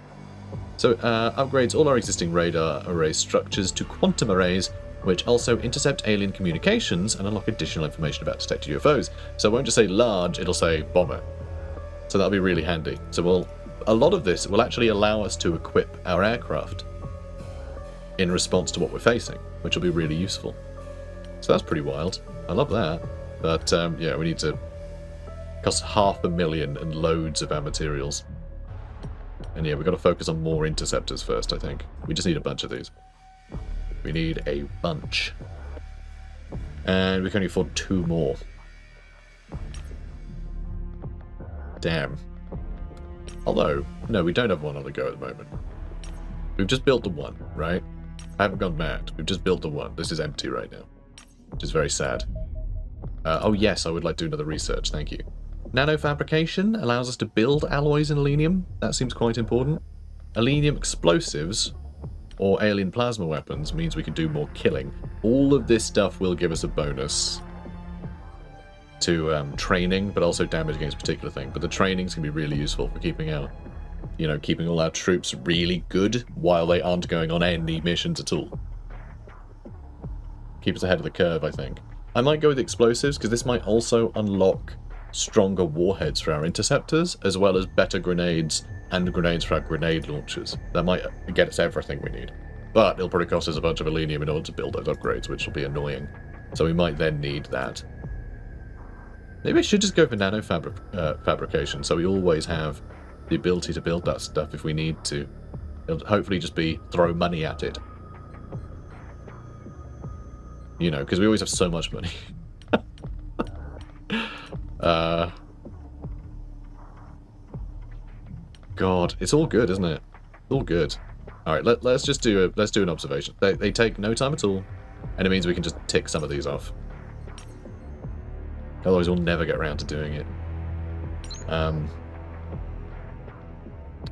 So upgrades all our existing radar array structures to quantum arrays, which also intercept alien communications and unlock additional information about detected UFOs. So it won't just say large, it'll say bomber. So that'll be really handy. So a lot of this will actually allow us to equip our aircraft in response to what we're facing, which will be really useful. So that's pretty wild. I love that. But yeah, we need to cost $500,000 and loads of our materials. And yeah, we've got to focus on more interceptors first, I think. We just need a bunch of these. We need a bunch. And we can only afford 2 more. Damn. Although, no, we don't have one on the go at the moment. We've just built the one, right? I haven't gone mad. We've just built the one. This is empty right now, which is very sad. Oh yes, I would like to do another research, thank you. Nanofabrication allows us to build alloys in alenium. That seems quite important. Alenium explosives or alien plasma weapons means we can do more killing. All of this stuff will give us a bonus to training, but also damage against a particular thing. But the training's going to be really useful for keeping all our troops really good while they aren't going on any missions at all. Keep us ahead of the curve, I think. I might go with explosives, because this might also unlock stronger warheads for our interceptors, as well as better grenades and grenades for our grenade launchers. That might get us everything we need. But it'll probably cost us a bunch of alenium in order to build those upgrades, which will be annoying. So we might then need that. Maybe I should just go for fabrication, so we always have the ability to build that stuff if we need to. It'll hopefully just be throw money at it. You know, because we always have so much money. God, it's all good, isn't it? It's all good. All right, let's do an observation. They take no time at all, and it means we can just tick some of these off. Otherwise, we'll never get around to doing it. I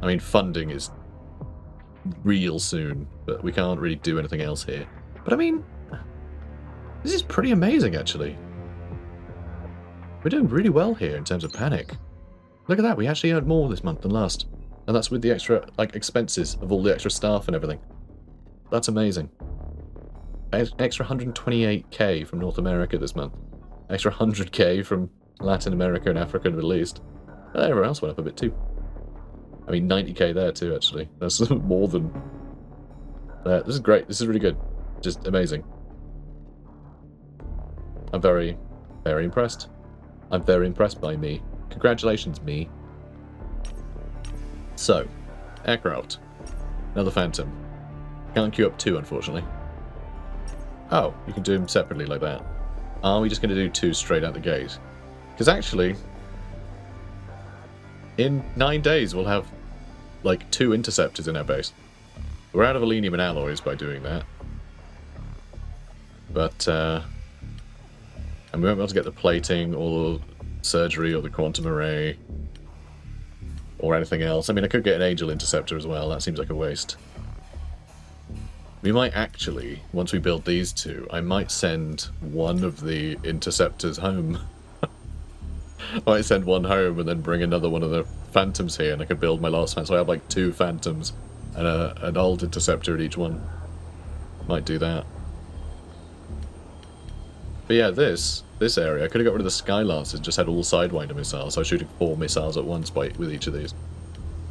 mean, funding is real soon, but we can't really do anything else here. But I mean, this is pretty amazing, actually. We're doing really well here in terms of panic. Look at that, we actually earned more this month than last. And that's with the extra, expenses of all the extra staff and everything. That's amazing. Extra 128k from North America this month. Extra 100k from Latin America and Africa and Middle East. And everywhere else went up a bit too. I mean, 90k there too, actually. That's more than... this is great. This is really good. Just amazing. I'm very, very impressed. I'm very impressed by me. Congratulations, me. So, aircraft. Another Phantom. Can't queue up 2, unfortunately. Oh, you can do them separately like that. Are we just going to do 2 straight out the gate? Because actually, in 9 days we'll have, like, 2 interceptors in our base. We're out of alenium and alloys by doing that. But, and we won't be able to get the plating or surgery or the quantum array or anything else. I mean, I could get an angel interceptor as well. That seems like a waste. We might actually, once we build these 2, I might send one of the interceptors home. I might send one home and then bring another one of the phantoms here, and I could build my last phantom. So I have like 2 phantoms and an old interceptor at each one. Might do that. But yeah, this area, I could have got rid of the Skylancers, just had all Sidewinder missiles. So I was shooting 4 missiles at once with each of these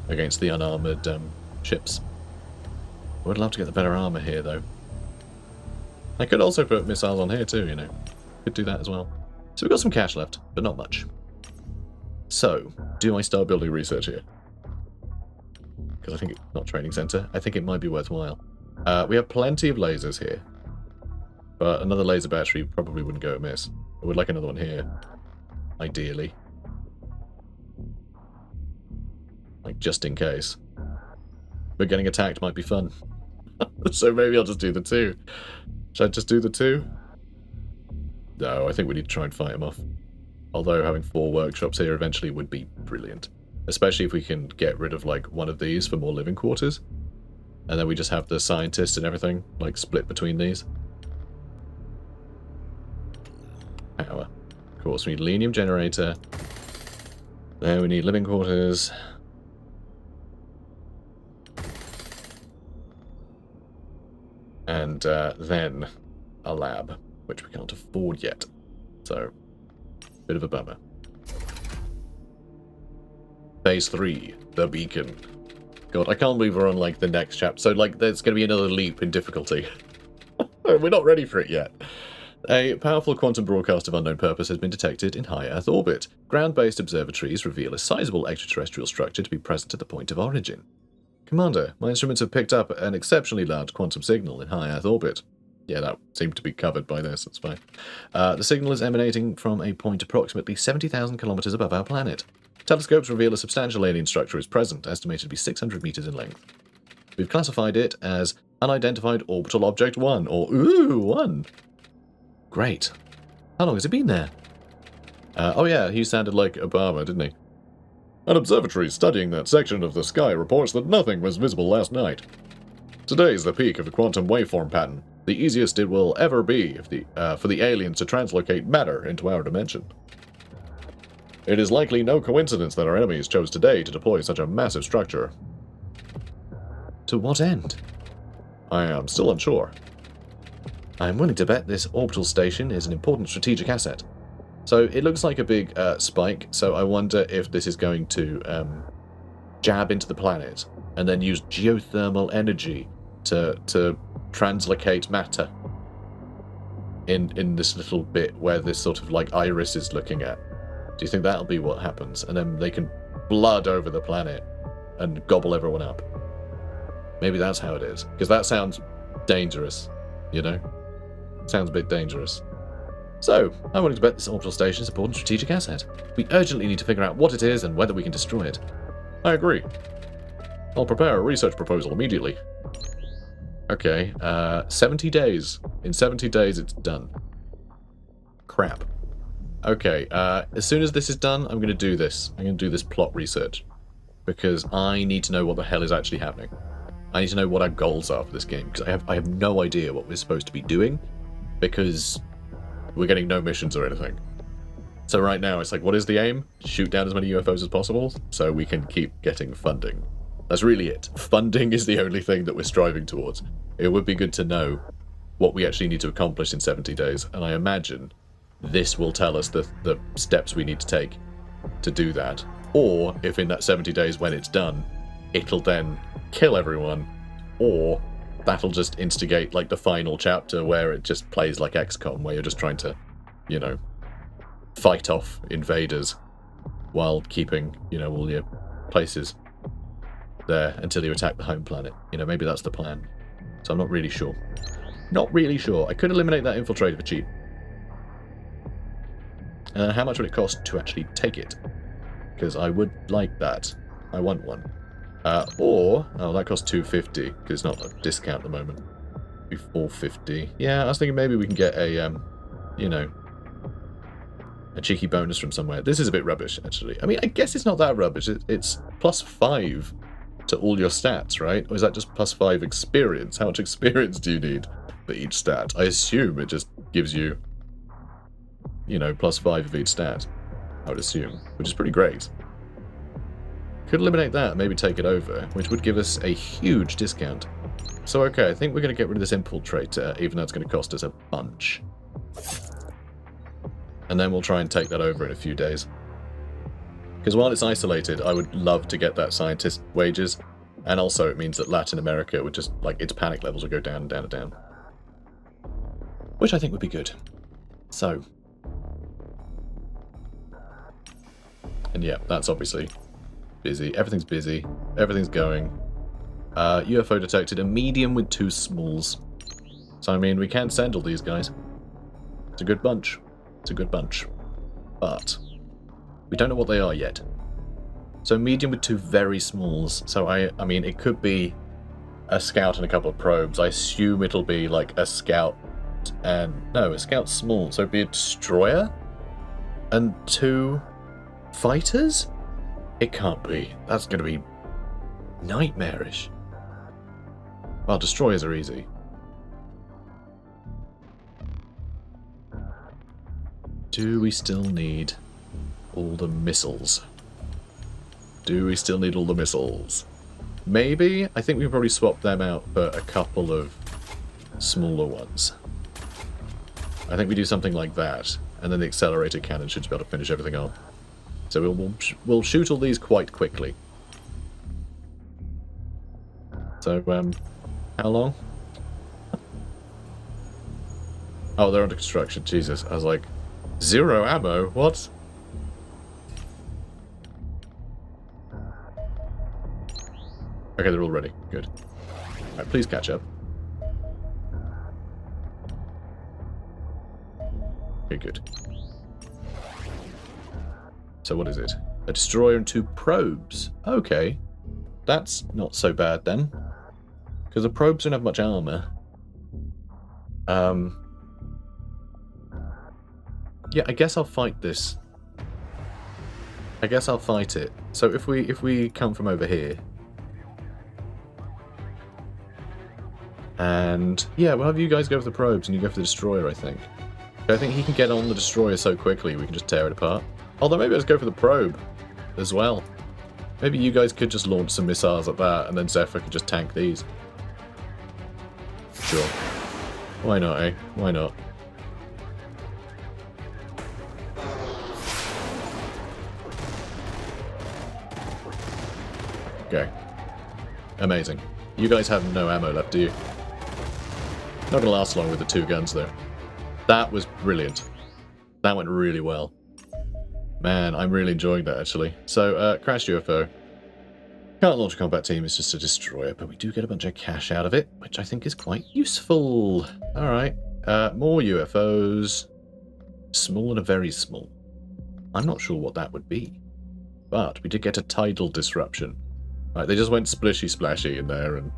against the unarmoured ships. I would love to get the better armour here, though. I could also put missiles on here, too, you know. Could do that as well. So we've got some cash left, but not much. So, do I start building research here? Because I think it's not training centre. I think it might be worthwhile. We have plenty of lasers here. But another laser battery probably wouldn't go amiss. I would like another one here. Ideally. Like, just in case. But getting attacked might be fun. So maybe I'll just do the 2. Should I just do the 2? No, I think we need to try and fight him off. Although having 4 workshops here eventually would be brilliant. Especially if we can get rid of, like, one of these for more living quarters. And then we just have the scientists and everything, like, split between these. Power. Of course, we need Lenium generator. Then we need living quarters. And then a lab, which we can't afford yet. So, bit of a bummer. Phase 3, the beacon. God, I can't believe we're on, like, the next chapter. So, like, there's going to be another leap in difficulty. We're not ready for it yet. A powerful quantum broadcast of unknown purpose has been detected in high Earth orbit. Ground-based observatories reveal a sizable extraterrestrial structure to be present at the point of origin. Commander, my instruments have picked up an exceptionally large quantum signal in high Earth orbit. Yeah, that seemed to be covered by this, that's fine. The signal is emanating from a point approximately 70,000 kilometers above our planet. Telescopes reveal a substantial alien structure is present, estimated to be 600 meters in length. We've classified it as Unidentified Orbital Object 1, or ooh, 1. Great. How long has it been there? Oh yeah, he sounded like Obama, didn't he? An observatory studying that section of the sky reports that nothing was visible last night. Today is the peak of the quantum waveform pattern, the easiest it will ever be for the aliens to translocate matter into our dimension. It is likely no coincidence that our enemies chose today to deploy such a massive structure. To what end? I am still unsure. I am willing to bet this orbital station is an important strategic asset. So it looks like a big spike, so I wonder if this is going to jab into the planet and then use geothermal energy to translocate matter in this little bit where this sort of like iris is looking at. Do you think that'll be what happens? And then they can blood over the planet and gobble everyone up. Maybe that's how it is, because that sounds dangerous, you know? Sounds a bit dangerous. So, I'm willing to bet this orbital station is an important strategic asset. We urgently need to figure out what it is and whether we can destroy it. I agree. I'll prepare a research proposal immediately. Okay, 70 days. In 70 days it's done. Crap. Okay, as soon as this is done, I'm going to do this. I'm going to do this plot research. Because I need to know what the hell is actually happening. I need to know what our goals are for this game, because I have no idea what we're supposed to be doing, because we're getting no missions or anything. So right now it's like, what is the aim? Shoot down as many UFOs as possible, so we can keep getting funding. That's really it. Funding is the only thing that we're striving towards. It would be good to know what we actually need to accomplish in 70 days, and I imagine this will tell us the steps we need to take to do that. Or, if in that 70 days when it's done, it'll then kill everyone, or that'll just instigate like the final chapter where it just plays like XCOM, where you're just trying to, you know, fight off invaders while keeping, you know, all your places. there until you attack the home planet. You know, maybe that's the plan. So I'm not really sure. Not really sure. I could eliminate that infiltrator for cheap. How much would it cost to actually take it? Because I would like that. I want one. Oh, that costs 250 because it's not a discount at the moment. It'd be 450. Yeah, I was thinking maybe we can get a, you know, a cheeky bonus from somewhere. This is a bit rubbish, actually. I mean, I guess it's not that rubbish. It's +5 to all your stats, right? Or is that just +5 experience? How much experience do you need for each stat? I assume it just gives you, you know, +5 of each stat. I would assume, which is pretty great. Could eliminate that, maybe take it over, which would give us a huge discount. So okay, I think we're going to get rid of this infiltrator, even though it's going to cost us a bunch. And then we'll try and take that over in a few days. Because while it's isolated, I would love to get that scientist wages. And also it means that Latin America would just, like, its panic levels would go down and down and down. Which I think would be good. So. And yeah, that's obviously busy. Everything's busy. Everything's going. UFO detected. A medium with 2 smalls. So, I mean, we can send all these guys. It's a good bunch. It's a good bunch. But we don't know what they are yet. So medium with 2 very smalls. So I mean, it could be a scout and a couple of probes. I assume it'll be like a scout and... No, a scout small. So it'd be a destroyer and 2 fighters? It can't be. That's going to be nightmarish. Well, destroyers are easy. Do we still need all the missiles? Do we still need all the missiles? Maybe. I think we can probably swap them out for a couple of smaller ones. I think we do something like that, and then the accelerated cannon should be able to finish everything off. So we'll shoot all these quite quickly. So, how long? Oh, they're under construction. Jesus. I was like, 0 ammo? What? Okay, they're all ready. Good. Alright, please catch up. Okay, good. So what is it? A destroyer and 2 probes. Okay. That's not so bad then. Because the probes don't have much armor. Yeah, I guess I'll fight this. I guess I'll fight it. So if we come from over here. And yeah, we'll have you guys go for the probes and you go for the destroyer, I think. I think he can get on the destroyer so quickly we can just tear it apart. Although maybe let's go for the probe as well. Maybe you guys could just launch some missiles at that and then Zephyr could just tank these. Sure. Why not, eh? Why not? Okay. Amazing. You guys have no ammo left, do you? Not gonna last long with the 2 guns, though. That was brilliant. That went really well. Man, I'm really enjoying that, actually. So, crash UFO. Can't launch a combat team, it's just a destroyer, but we do get a bunch of cash out of it, which I think is quite useful. Alright. More UFOs. Small and a very small. I'm not sure what that would be. But we did get a tidal disruption. Right, they just went splishy splashy in there, and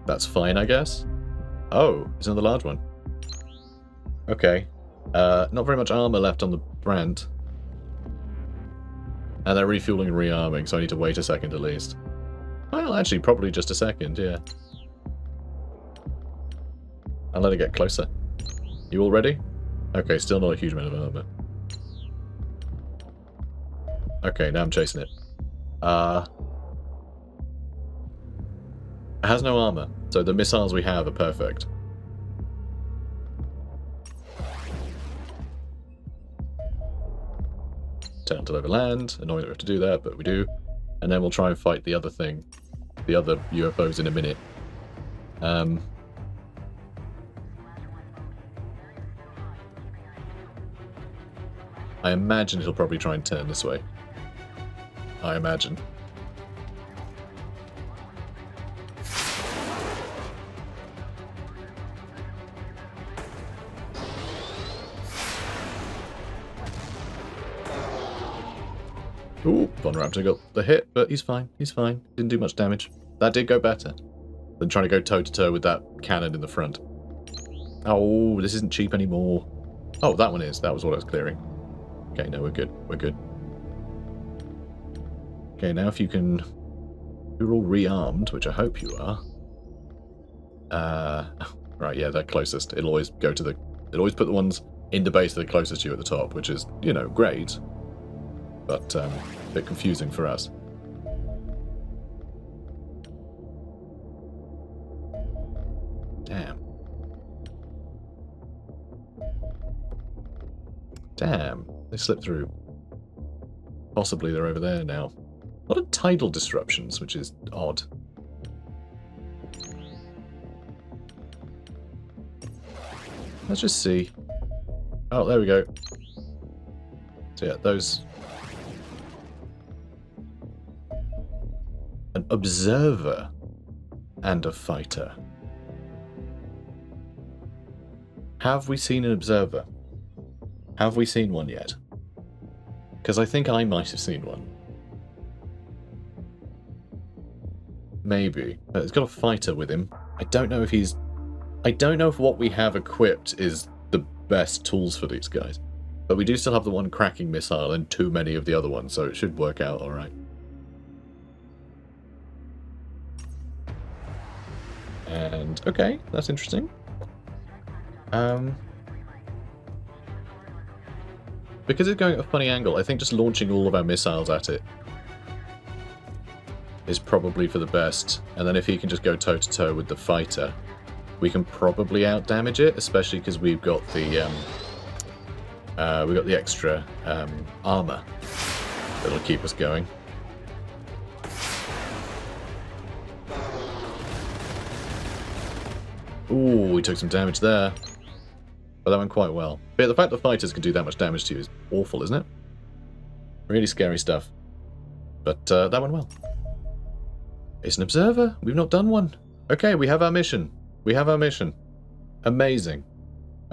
that's fine, I guess. Oh, it's another large one. Okay. Not very much armor left on the Brand. And they're refueling and rearming, so I need to wait a second at least. Well, actually, probably just a second, yeah. I'll let it get closer. You all ready? Okay, still not a huge amount of armor. Okay, now I'm chasing it. It has no armor, so the missiles we have are perfect. Turn to overland. Annoying that we have to do that, but we do. And then we'll try and fight the other thing. The other UFOs in a minute. I imagine it'll probably try and turn this way. I imagine. Ooh, Von Raptor got the hit, but he's fine. He's fine. Didn't do much damage. That did go better than trying to go toe-to-toe with that cannon in the front. Oh, this isn't cheap anymore. Oh, that one is. That was what I was clearing. Okay, no, we're good. We're good. Okay, now if you can... You're all rearmed, which I hope you are. Right, yeah, they're closest. It'll always go to the... It'll always put the ones in the base that are closest to you at the top, which is, you know, great. But a bit confusing for us. Damn. Damn, they slipped through. Possibly they're over there now. A lot of tidal disruptions, which is odd. Let's just see. Oh, there we go. So yeah, those... An observer and a fighter. Have we seen an observer? Have we seen one yet? Because I think I might have seen one. Maybe. He's got a fighter with him. I don't know if he's... I don't know if what we have equipped is the best tools for these guys. But we do still have the one cracking missile and too many of the other ones, so it should work out alright. And, okay, that's interesting. Because it's going at a funny angle, I think just launching all of our missiles at it is probably for the best. And then if he can just go toe-to-toe with the fighter, we can probably out-damage it, especially because we've got the extra armor that'll keep us going. Ooh, we took some damage there. But that went quite well. But the fact that fighters can do that much damage to you is awful, isn't it? Really scary stuff. But that went well. It's an observer. We've not done one. Okay, we have our mission. We have our mission. Amazing.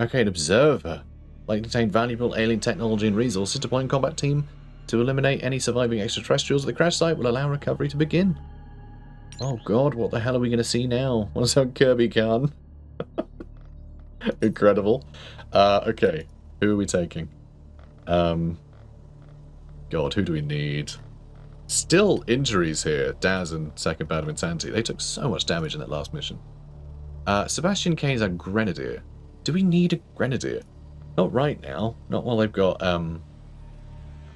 Okay, an observer. Likely to contain valuable alien technology and resources. Deploying combat team to eliminate any surviving extraterrestrials at the crash site will allow recovery to begin. Oh god, what the hell are we going to see now? What's on Kirby Khan? Incredible. Okay, who are we taking? God, who do we need? Still injuries here. Daz and Second Bout of Insanity. They took so much damage in that last mission. Sebastian Kane's our Grenadier. Do we need a Grenadier? Not right now. Not while they've got,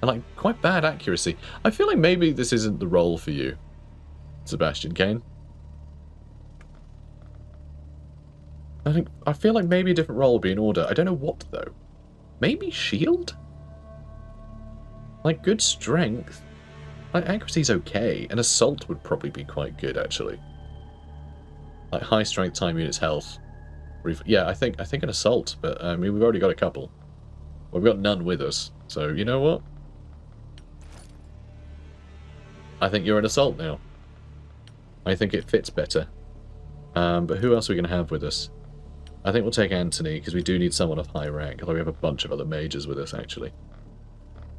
like, quite bad accuracy. I feel like maybe this isn't the role for you, Sebastian Kane. I feel like maybe a different role would be in order. I don't know what, though. Maybe shield? Like, good strength. Like, accuracy's okay. And assault would probably be quite good, actually. Like, high strength, time units, health. Yeah, I think an assault. But, I mean, we've already got a couple. Well, we've got none with us. So, you know what? I think you're an assault now. I think it fits better. But who else are we going to have with us? I think we'll take Anthony, because we do need someone of high rank, although we have a bunch of other mages with us, actually.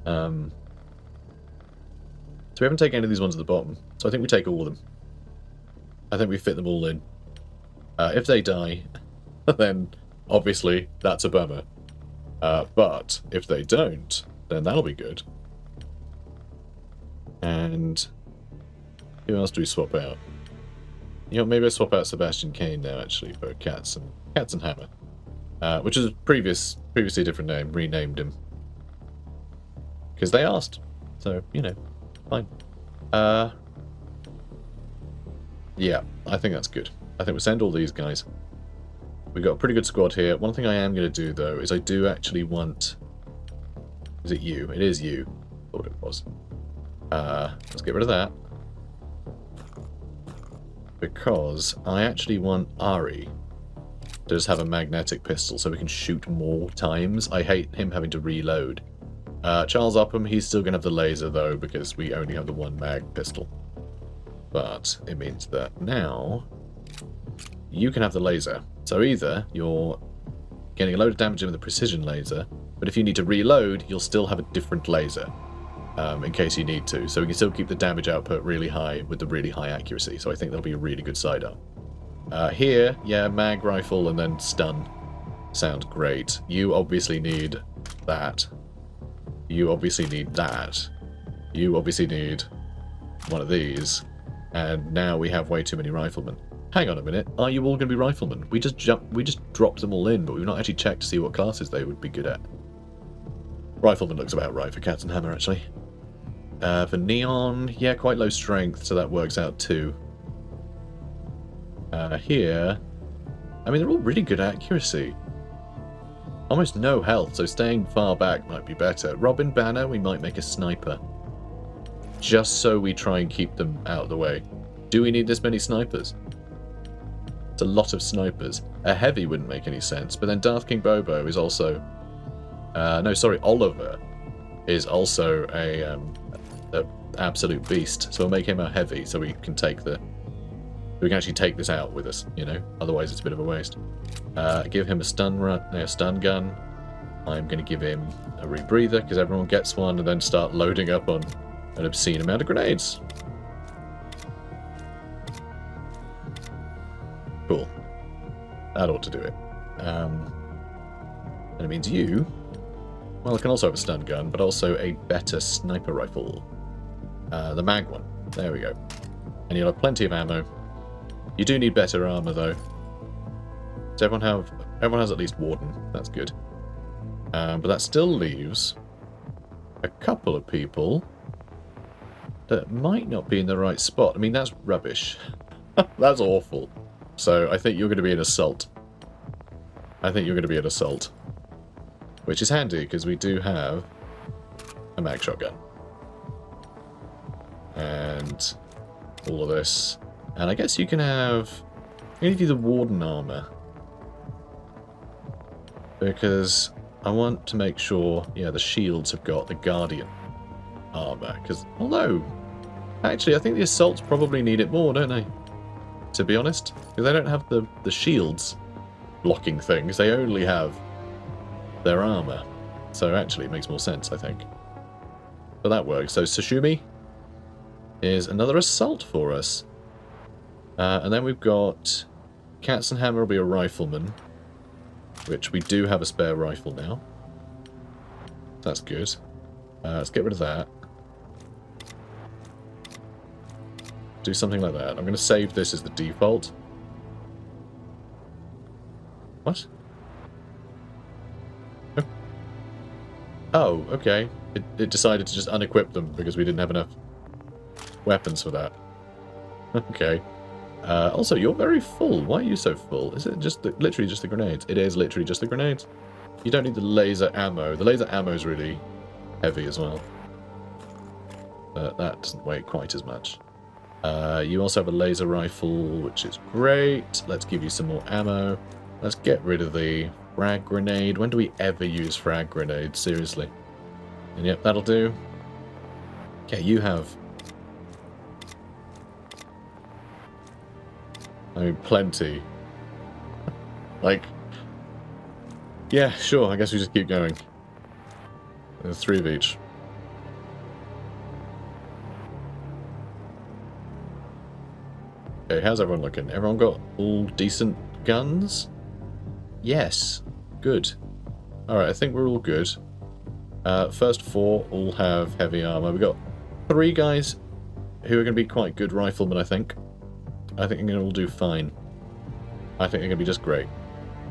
So we haven't taken any of these ones at the bottom, so I think we take all of them. I think we fit them all in. If they die, then obviously that's a bummer. But if they don't, then that'll be good. And who else do we swap out? You know, maybe I swap out Sebastian Kane now, actually, for Cats and Hammer. Which is a previously a different name, renamed him. Because they asked. So, you know, fine. Yeah, I think that's good. I think we'll send all these guys. We've got a pretty good squad here. One thing I am going to do, though, is I do actually want... Is it you? It is you. Thought it was. Let's get rid of that. Because I actually want Ari to just have a magnetic pistol so we can shoot more times. I hate him having to reload. Charles Upham, he's still going to have the laser, though, because we only have the one mag pistol. But it means that now you can have the laser. So either you're getting a load of damage in with the precision laser, but if you need to reload, you'll still have a different laser. in case you need to. So we can still keep the damage output really high with the really high accuracy. So I think that'll be a really good sidearm. Here, yeah, mag rifle and then stun. Sounds great. You obviously need that. You obviously need that. You obviously need one of these. And now we have way too many riflemen. Hang on a minute. Are you all going to be riflemen? We just dropped them all in, but we've not actually checked to see what classes they would be good at. Rifleman looks about right for Cats and Hammer, actually. For Neon, yeah, quite low strength, so that works out too. Here, I mean, they're all really good accuracy. Almost no health, so staying far back might be better. Robin Banner, we might make a sniper. Just so we try and keep them out of the way. Do we need this many snipers? It's a lot of snipers. A heavy wouldn't make any sense, but then Darth King Bobo is also... no, sorry, Oliver is also a absolute beast. So we'll make him a heavy so we can take the... We can actually take this out with us, you know? Otherwise it's a bit of a waste. Give him a stun gun. I'm going to give him a rebreather because everyone gets one, and then start loading up on an obscene amount of grenades. Cool. That ought to do it. And it means you... Well, I can also have a stun gun, but also a better sniper rifle. The mag one. There we go. And you'll have plenty of ammo. You do need better armor, though. Does everyone have... Everyone has at least Warden. That's good. But that still leaves a couple of people that might not be in the right spot. I mean, that's rubbish. That's awful. So I think you're going to be an assault. I think you're going to be an assault. Which is handy, because we do have a mag shotgun. And all of this. And I guess you can have... I'm going to give you the Warden armor. Because I want to make sure, yeah, the shields have got the Guardian armor. Because, although, actually, I think the assaults probably need it more, don't they? To be honest. Because they don't have the shields blocking things. They only have their armor. So actually, it makes more sense, I think. But that works. So Sashumi is another assault for us. And then we've got Cats and Hammer will be a rifleman, which we do have a spare rifle now. That's good. Let's get rid of that. Do something like that. I'm going to save this as the default. What? Oh, okay. It decided to just unequip them because we didn't have enough weapons for that. Okay. Also, you're very full. Why are you so full? Is it just literally just the grenades? It is literally just the grenades. You don't need the laser ammo. The laser ammo is really heavy as well. That doesn't weigh quite as much. You also have a laser rifle, which is great. Let's give you some more ammo. Let's get rid of the frag grenade. When do we ever use frag grenades? Seriously. And yep, that'll do. Okay, you have... I mean, plenty. Like... Yeah, sure, I guess we just keep going. There's 3 of each. Okay, how's everyone looking? Everyone got all decent guns? Yes. Good. Alright, I think we're all good. First 4 all have heavy armor. We've got 3 guys who are going to be quite good riflemen, I think. I think they're going to all do fine. I think they're going to be just great.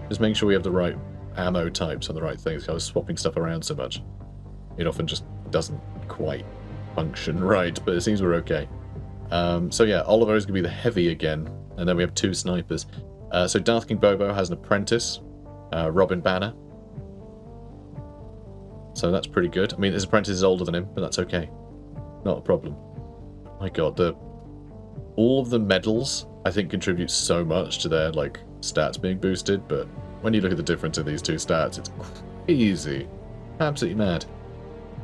Just making sure we have the right ammo types and the right things. I was swapping stuff around so much. It often just doesn't quite function right, but it seems we're okay. So yeah, Oliver is going to be the heavy again, and then we have 2 snipers. So Darth King Bobo has an apprentice, Robin Banner. So that's pretty good. I mean, his apprentice is older than him, but that's okay. Not a problem. My god, all of the medals, I think, contribute so much to their, like, stats being boosted, but when you look at the difference in these 2 stats, it's crazy. Absolutely mad.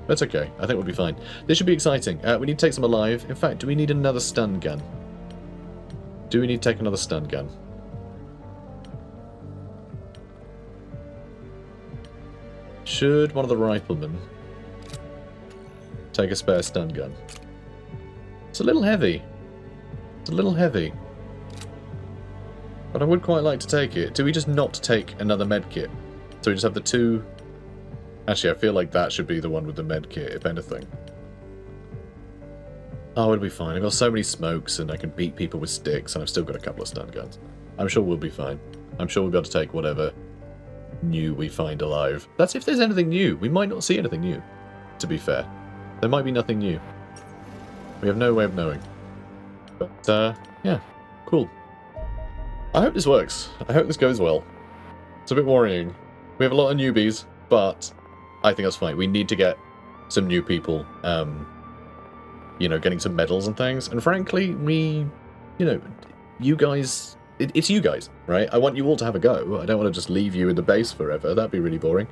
That's okay. I think we'll be fine. This should be exciting. We need to take some alive. In fact, do we need another stun gun? Do we need to take another stun gun? Should one of the riflemen take a spare stun gun. It's a little heavy. It's a little heavy. But I would quite like to take it. Do we just not take another medkit? So we just have the two... Actually, I feel like that should be the one with the medkit, if anything. Oh, it'll be fine. I've got so many smokes and I can beat people with sticks and I've still got a couple of stun guns. I'm sure we'll be fine. I'm sure we'll be able to take whatever new we find alive. That's if there's anything new. We might not see anything new, to be fair. There might be nothing new. We have no way of knowing. But, yeah. Cool. I hope this works. I hope this goes well. It's a bit worrying. We have a lot of newbies, but I think that's fine. We need to get some new people, you know, getting some medals and things. And frankly, you know, you guys, it's you guys, right? I want you all to have a go. I don't want to just leave you in the base forever. That'd be really boring.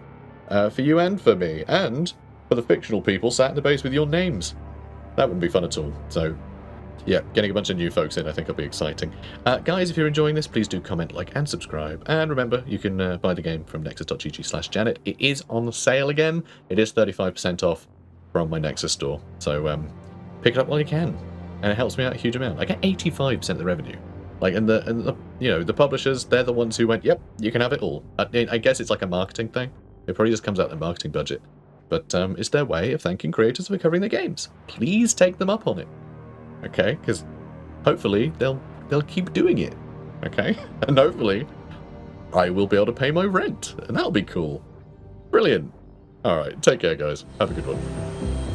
For you and for me, and for the fictional people sat in the base with your names. That wouldn't be fun at all. So, yeah, getting a bunch of new folks in I think will be exciting. Guys, if you're enjoying this, please do comment, like, and subscribe. And remember, you can buy the game from nexus.gg/Janet. It is on sale again. It is 35% off from my Nexus store. So pick it up while you can. And it helps me out a huge amount. I get 85% of the revenue. Like, and the you know, the publishers, they're the ones who went, yep, you can have it all. I guess it's like a marketing thing. It probably just comes out of their marketing budget. But it's their way of thanking creators for covering their games. Please take them up on it. Okay, because hopefully they'll keep doing it. Okay, and hopefully I will be able to pay my rent, and that'll be cool. Brilliant. All right, take care, guys. Have a good one.